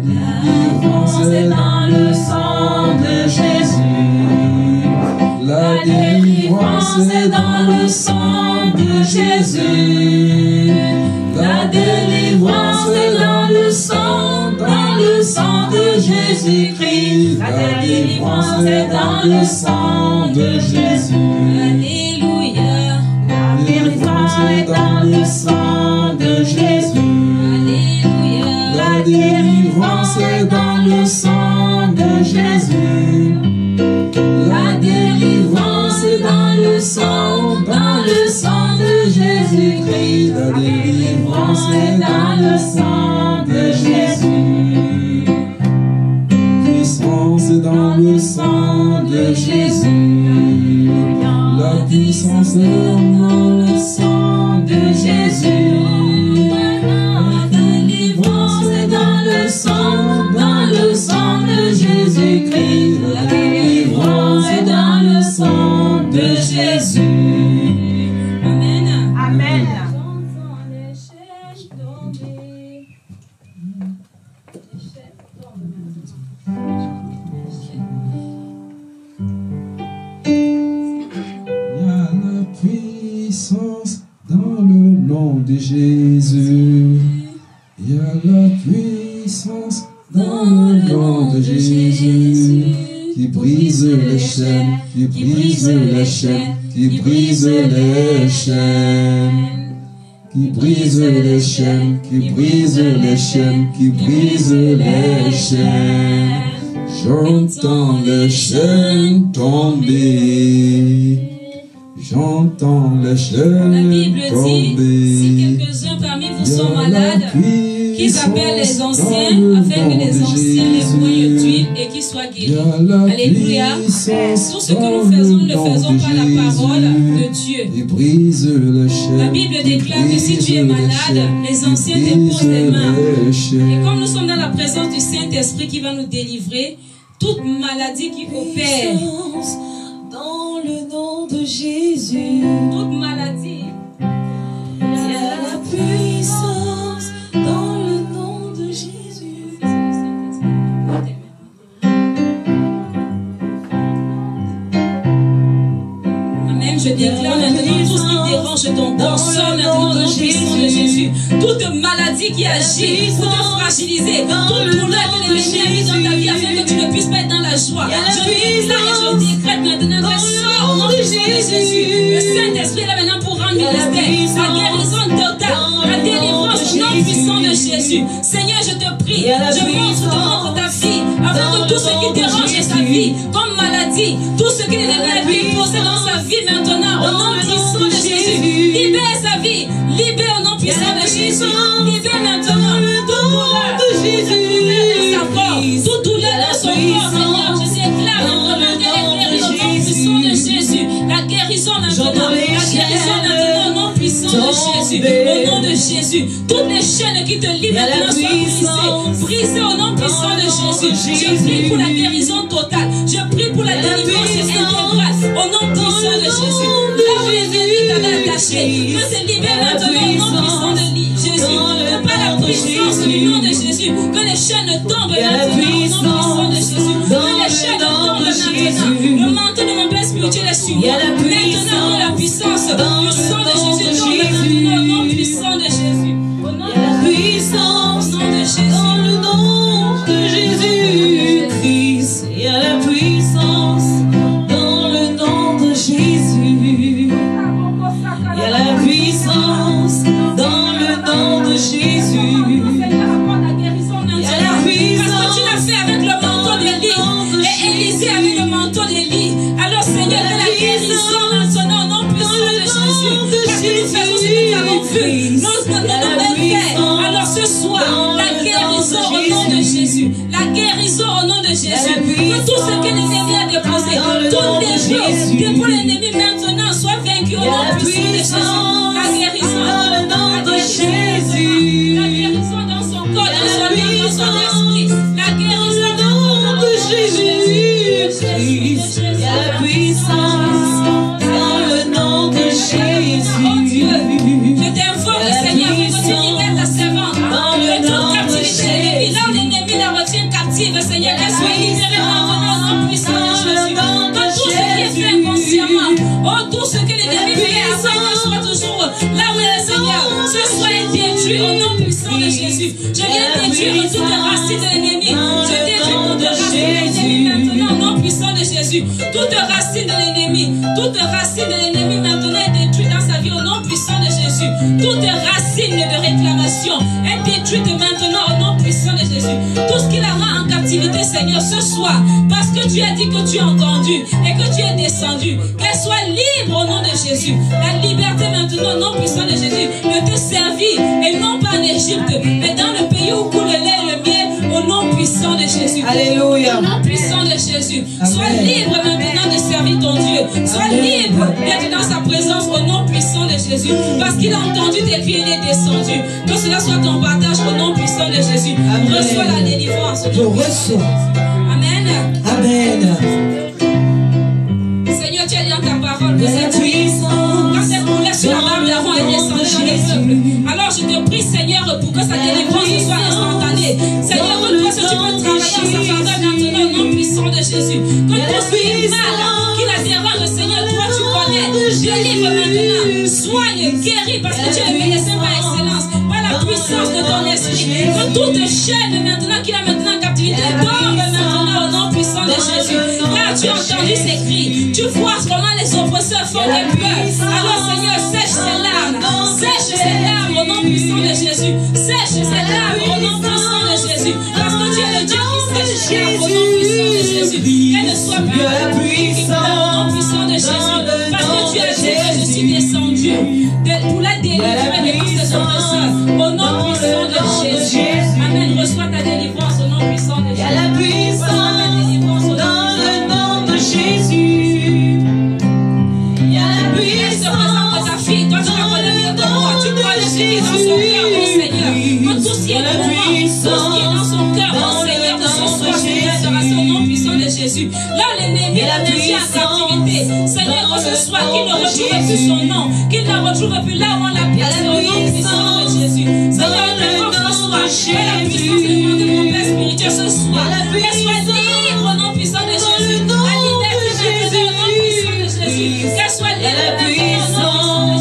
La délivrance est dans le sang de Jésus. La délivrance est dans le sang de Jésus. La délivrance est dans le sang de Jésus-Christ. La délivrance est dans le sang de Jésus. Alléluia. La délivrance est dans le sang de Jésus. Alléluia. La délivrance est dans le sang de Jésus. La délivrance est dans le sang de Jésus-Christ. La délivrance est dans le sang de Jésus. Puissance est dans le sang de Jésus. La puissance est dans le sang de Jésus. La délivrance est dans le sang de Jésus-Christ. La délivrance est dans le sang de Jésus. Amen. Amen. Il y a la puissance dans le nom de Jésus. Il y a la puissance dans le nom de Jésus. Qui brise les chaînes, qui brise les chaînes, qui brise les chaînes. Qui brise les chaînes, qui brise les chaînes, qui brise les chaînes. J'entends les chaînes tomber. J'entends les La chaînes Bible dit, si tomber. quelques-uns parmi vous sont malades, qu'ils appellent les anciens, afin que les anciens les poignent d'huile et qu'ils soient guéris. Alléluia. Tout ce que nous faisons, nous ne faisons pas la parole de Dieu. La Bible déclare que si tu es malade, les anciens te posent les mains. Et comme nous sommes dans la présence du Saint-Esprit qui va nous délivrer, toute maladie qui opère, Dans le nom de Jésus, toute maladie, il y a la puissance dans le nom de Jésus. Amen. Je déclare maintenant tout ce qui dérange ton corps, sort maintenant au nom puissant de Jésus. Toute maladie qui agit pour te fragiliser, toute douleur que l'ennemi a mis dans ta vie afin que tu ne puisses pas être dans la joie. Je déclare et je décrète maintenant que sort au nom puissant de Jésus. Le Saint-Esprit est là maintenant pour rendre ministère, la guérison totale, la délivrance au nom puissant de Jésus. Seigneur, je te prie, je montre ta fille, afin que tout ce qui dérange sa vie, comme maladie, tout ce qui l'ennemi a posé dans sa vie maintenant, au nom puissant de Jésus, libère sa vie, libère au nom puissant de Jésus, libère maintenant toute douleur, toute douleur dans son corps, Seigneur, je déclare maintenant qu'elle est guérie au nom puissant de Jésus, la guérison maintenant, au nom puissant de Jésus, au nom de Jésus, toutes les chaînes qui te livrent maintenant soient brisées au nom puissant de Jésus. Je prie pour la guérison totale, je prie pour la délivrance intégrale au nom puissant de Jésus. Là où l'ennemi t'avait attaché, que se libère maintenant au nom puissant de Jésus. Que par la puissance du nom de Jésus, que les chaînes tombent maintenant au nom puissant de Jésus. Que les chaînes tombent maintenant. Le manteau de mon père spirituel est sur moi. Maintenant, la puissance du sang de Jésus tombe maintenant au nom puissant de Jésus. Au nom de Puissance Jésus. dans le nom de Jésus-Christ. Il y a la puissance dans le nom de Jésus. Il y a la puissance dans le nom de Jésus. Il y a la puissance. Parce que tu l'as fait avec le manteau d'Élie et Élisée avec le manteau d'Élie. Alors Seigneur, que la guérison dans son nom, au nom puissant de Jésus. Parce que nous faisons ce que nous avons vu. Nous devons faire. Alors ce soir, la guérison au nom de Jésus. La guérison au nom de Jésus. Que tout ce que l'ennemi a déposé, toutes les choses, pour l'ennemi maintenant, soit vaincu au nom puissant de Jésus. La guérison dans le nom de Jésus. La guérison dans son corps, dans son âme, dans son esprit. La guérison dans le nom de Jésus. Il y a la puissance dans le nom de Oh Dieu, Jésus. je t'invoque, Seigneur, que tu libères ta servante de toute captivité de l'ennemi. Là où l'ennemi la retient captive, Seigneur, qu'elle soit libérée maintenant au nom puissant de Jésus. Que tout ce qui est fait inconsciemment, oh, tout ce que l'ennemi fait afin qu'elle soit toujours là où elle est, Seigneur, ce soit détruit au nom puissant de Jésus. Je viens détruire toutes les racines de l'ennemi. Je détruis Jésus. Toute racine de l'ennemi maintenant est détruite dans sa vie au nom puissant de Jésus. Toute racine de réclamation est détruite maintenant au nom puissant de Jésus. Tout ce qui la rend en captivité, Seigneur, ce soir, parce que tu as dit que tu as entendu et que tu es descendu, qu'elle soit libre au nom de Jésus. La liberté maintenant au nom puissant de Jésus de te servir, et non pas en Égypte, mais dans le pays où coule le lait et le miel, au nom puissant de Jésus. Alléluia. Au nom puissant de Jésus. Sois libre maintenant de servir ton Dieu. Sois libre d'être dans sa présence au nom puissant de Jésus. Parce qu'il a entendu tes cris, il est descendu. Que cela soit ton partage au nom puissant de Jésus. Amen. Reçois la délivrance. Je reçois. Amen. Amen. Seigneur, tu as dit dans ta parole que La cette nuit, puissance quand elle roulait sur la barbe d'Aaron, elle descendait dans les peuples. Alors je te prie, Seigneur, pour que sa délivrance soit instantanée. Seigneur, toi, si tu peux travailler en sa faveur maintenant au nom puissant de Jésus. Que tout ce qui est mal, qui la dérange, Seigneur, toi tu connais. Délivre maintenant. Soigne, guéris, parce que tu es le médecin par excellence. Par la puissance de ton esprit. Que toute chaîne maintenant, qui a maintenant en captivité, tombe maintenant au nom puissant de Jésus. Là, tu as entendu ces cris. Tu vois comment les oppresseurs font des peurs. Alors, Seigneur, sèche ces larmes. Sèche ces larmes au nom puissant de Jésus. Sèche ces larmes au nom puissant de Jésus. Parce que tu es le Dieu qui sèche les larmes au nom puissant de Jésus. Qu'elle ne soit plus au nom puissant de Jésus. Parce que tu as dit que je suis descendu pour la délivrer de tous ces oppresseurs. Au nom puissant de Jésus. Amen. Reçois ta délivrance au nom puissant de Jésus. La puissance dans le nom de Jésus. Il y a la Elle se présente puissance. ta fille. Toi, tu la connais mieux que moi. Tu crois le ce qui est dans son cœur, mon Seigneur. Que tout ce qui est pour moi, tout ce qui est dans son cœur, mon Seigneur, que ce soit sur l'adoration au nom puissant de Jésus. Là, l'ennemi l'a mis en captivité. Seigneur, que ce soit qu'il ne retrouve plus son nom, qu'il ne retrouve plus là où on l'a placé au nom puissant de Jésus. Seigneur, que ce soit la puissance de mon Père spirituel ce soir. Qu'elle soit libre au nom puissant de Jésus. La liberté maintenant au nom puissant de Jésus. Qu'elle soit libre maintenant au nom puissant de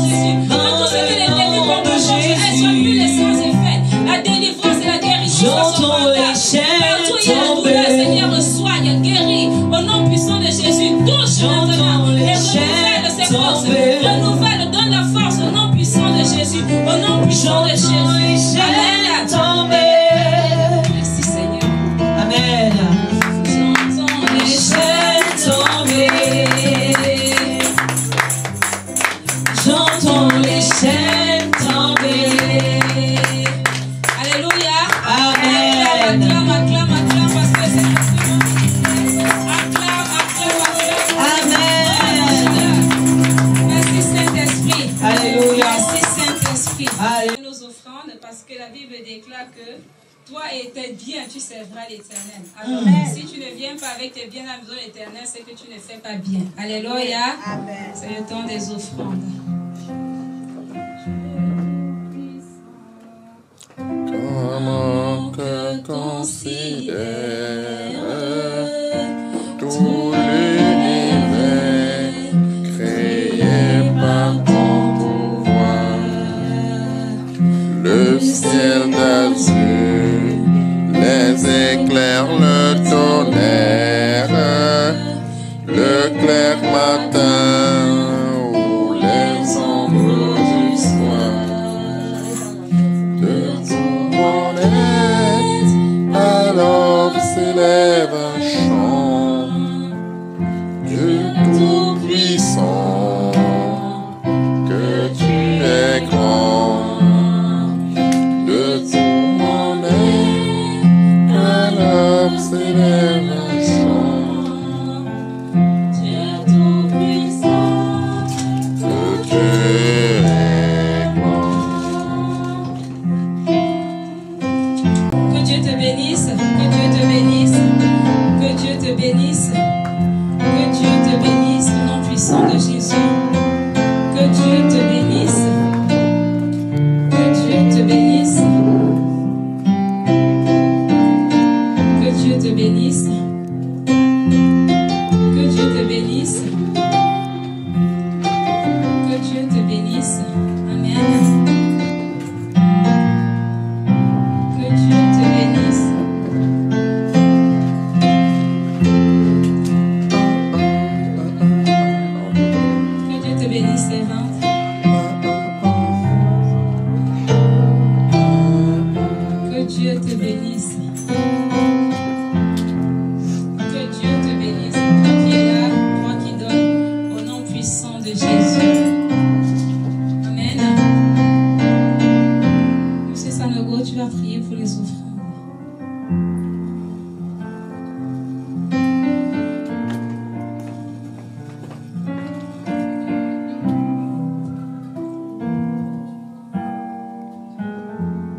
Jésus. Que tout ce que l'ennemi pour me changer, elle soit plus les sans effet. La délivrance et la guérison soient son partage. Partout il y a la douleur, Seigneur, soigne, guéris au nom puissant de Jésus. Touche maintenant et renouvelle ses forces. Renouvelle, donne la force au nom puissant de Jésus. Au nom puissant de Jésus. Amen. Merci Seigneur. Amen. J'entends les chaînes tomber. J'entends les chaînes tomber. Alléluia. Amen. Acclame, parce que c'est acclame. Amen. Merci Saint-Esprit. Alléluia. Merci Saint-Esprit. Alléluia. Nos offrandes, parce que la Bible déclare que toi et tes biens, tu serviras l'Éternel. Alors, si tu ne viens pas avec tes biens à la maison de l'Éternel, c'est que tu ne fais pas bien. Alléluia. Amen. C'est le temps des offrandes. Comment que considère tout l'univers créé par ton pouvoir, le ciel d'azur, les éclairs, le tonnerre, le clair matin ou les ombres du soir. Alors s'élève un chant, Dieu tout-puissant, que tu es grand, de tout mon être, alors s'élève un chant, Dieu tout-puissant, que tu es grand. que Dieu te bénisse, que Dieu te bénisse, que Dieu te bénisse, que Dieu te bénisse au nom puissant de Jésus, que Dieu te bénisse, que Dieu te bénisse, que Dieu te bénisse, que Dieu te bénisse, que Dieu te bénisse, Amen. Que Dieu te bénisse. bénisse. Que Dieu te bénisse. Toi qui es là, toi qui donnes, au nom puissant de Jésus. Amen. Monsieur Sanogo, tu vas prier pour les offrandes.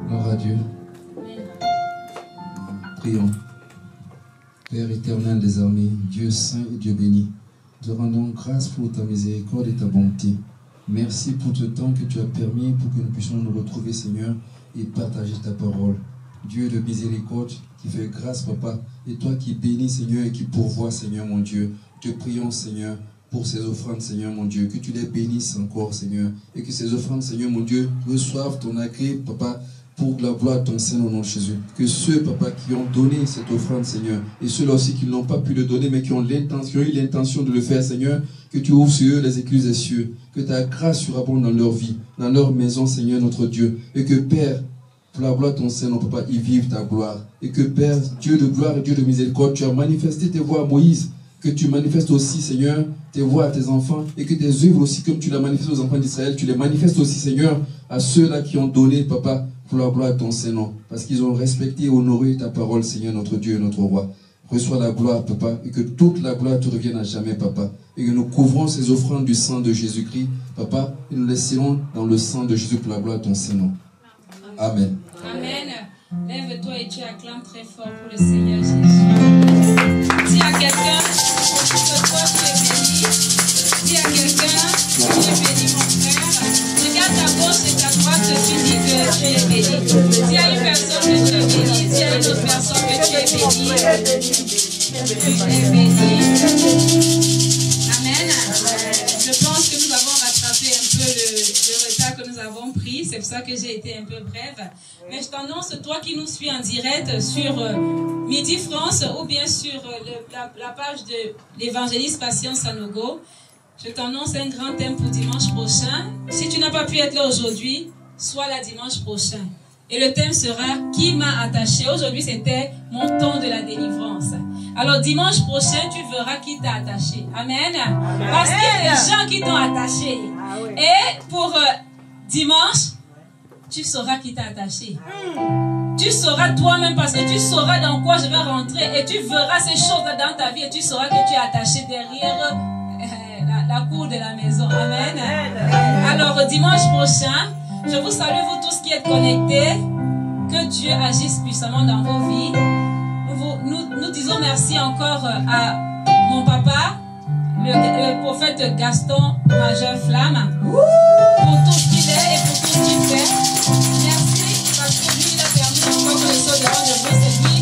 Gloire à Dieu. Prions. Père éternel des armées, Dieu saint et Dieu béni, te rendons grâce pour ta miséricorde et ta bonté. Merci pour ce temps que tu as permis pour que nous puissions nous retrouver, Seigneur, et partager ta parole. Dieu de miséricorde, qui fait grâce, Papa, et toi qui bénis, Seigneur, et qui pourvois, Seigneur, mon Dieu. Te prions, Seigneur, pour ces offrandes, Seigneur, mon Dieu, que tu les bénisses encore, Seigneur, et que ces offrandes, Seigneur, mon Dieu, reçoivent ton agré, Papa, pour la gloire de ton Saint au nom de Jésus. Que ceux, Papa, qui ont donné cette offrande, Seigneur, et ceux-là aussi qui n'ont pas pu le donner, mais qui ont eu l'intention de le faire, Seigneur, que tu ouvres sur eux les écluses des cieux, que ta grâce surabonde dans leur vie, dans leur maison, Seigneur, notre Dieu, et que, Père, pour la gloire de ton Saint, notre Papa, y vive ta gloire. Et que, Père, Dieu de gloire et Dieu de miséricorde, tu as manifesté tes voies à Moïse, que tu manifestes aussi, Seigneur, tes voies à tes enfants, et que tes œuvres aussi, comme tu l'as manifesté aux enfants d'Israël, tu les manifestes aussi, Seigneur, à ceux-là qui ont donné, Papa, pour la gloire de ton Saint-Nom, parce qu'ils ont respecté et honoré ta parole, Seigneur, notre Dieu et notre Roi. Reçois la gloire, Papa, et que toute la gloire te revienne à jamais, Papa, et que nous couvrons ces offrandes du sang de Jésus-Christ, Papa, et nous laisserons dans le sang de Jésus pour la gloire de ton Saint-Nom. Amen. Amen. Lève-toi et tu acclames très fort pour le Seigneur Jésus. Dis à quelqu'un que toi tu es béni. Dis à quelqu'un tu es béni, mon frère. Regarde ta gauche et ta droite, tu dis que tu es béni. Dis à une personne que tu es béni. Dis à une autre personne que tu es béni. Tu es béni. Amen. Je pense que nous avons rattrapé un peu le retard que nous avons pris. C'est pour ça que j'ai été un peu brève. Mais je t'annonce, toi qui nous suis en direct sur Midi France ou bien sur la page de l'évangéliste Patient Sanogo, je t'annonce un grand thème pour dimanche prochain. Si tu n'as pas pu être là aujourd'hui, sois là dimanche prochain. Et le thème sera « Qui m'a attaché ?» Aujourd'hui, c'était « Mon temps de la délivrance ». Alors, dimanche prochain, tu verras qui t'a attaché. Amen. Parce qu'il y a des gens qui t'ont attaché. Et pour dimanche, tu sauras qui t'a attaché. Tu sauras toi-même parce que tu sauras dans quoi je vais rentrer et tu verras ces choses-là dans ta vie et tu sauras que tu es attaché derrière la cour de la maison. Amen. Alors, dimanche prochain, je vous salue, vous tous qui êtes connectés. Que Dieu agisse puissamment dans vos vies. Nous disons merci encore à mon papa, le prophète Gaston Majeur Flamme, pour tout ce qu'il est et pour tout ce qu'il fait. Merci parce que lui, il a permis encore que les choses de lui.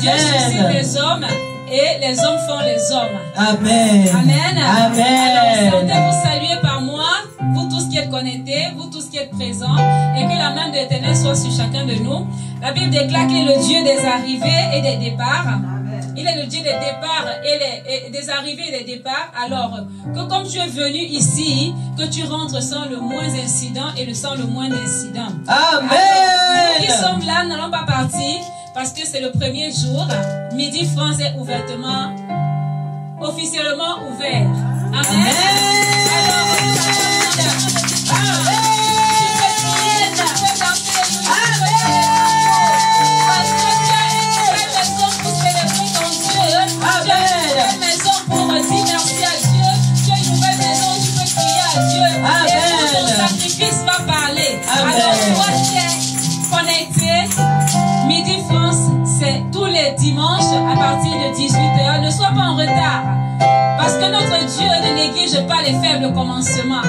Dieu suscite les hommes et les hommes font les hommes. Amen. Amen. Amen. Alors, sentez-vous saluer par moi, vous tous qui êtes connectés, vous tous qui êtes présents, et que la main de l'Éternel soit sur chacun de nous. La Bible déclare qu'il est le Dieu des arrivées et des départs. Il est le Dieu des départs et des arrivées et des départs. Alors, que comme tu es venu ici, que tu rentres sans le moins incident et sans le moins d'incident. Amen. Alors, nous qui sommes là, nous n'allons pas partir parce que c'est le premier jour. Midi France est officiellement ouvert. Amen. Alors, sacrifice va parler. Amen. Alors, toi qui es connecté, Midi France, c'est tous les dimanches à partir de 18h. Ne sois pas en retard. Parce que notre Dieu ne néglige pas les faibles commencements.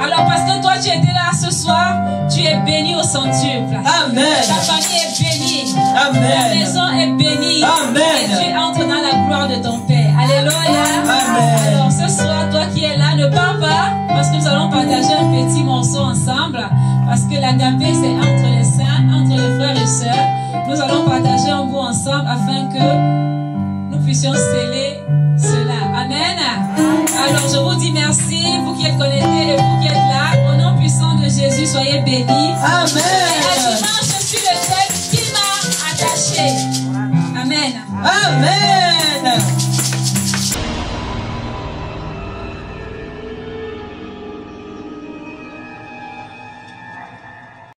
Alors, parce que toi, tu étais là ce soir, tu es béni au centuple. Amen. Ta famille est bénie. Amen. Ta maison est bénie. Amen. Et tu entres dans la gloire de ton Père. Alléluia. Amen. Alors, ce soir, toi qui es là, ne pars pas. Parce que nous allons partager un petit morceau ensemble. Parce que l'agapé, c'est entre les saints, entre les frères et sœurs. Nous allons partager un bout ensemble afin que nous puissions sceller cela. Amen. Alors, je vous dis merci, vous qui êtes connectés et vous qui êtes là. Au nom puissant de Jésus, soyez bénis. Amen. Et à dimanche, je suis le thème qui m'a attaché. vérité. Amen. Amen.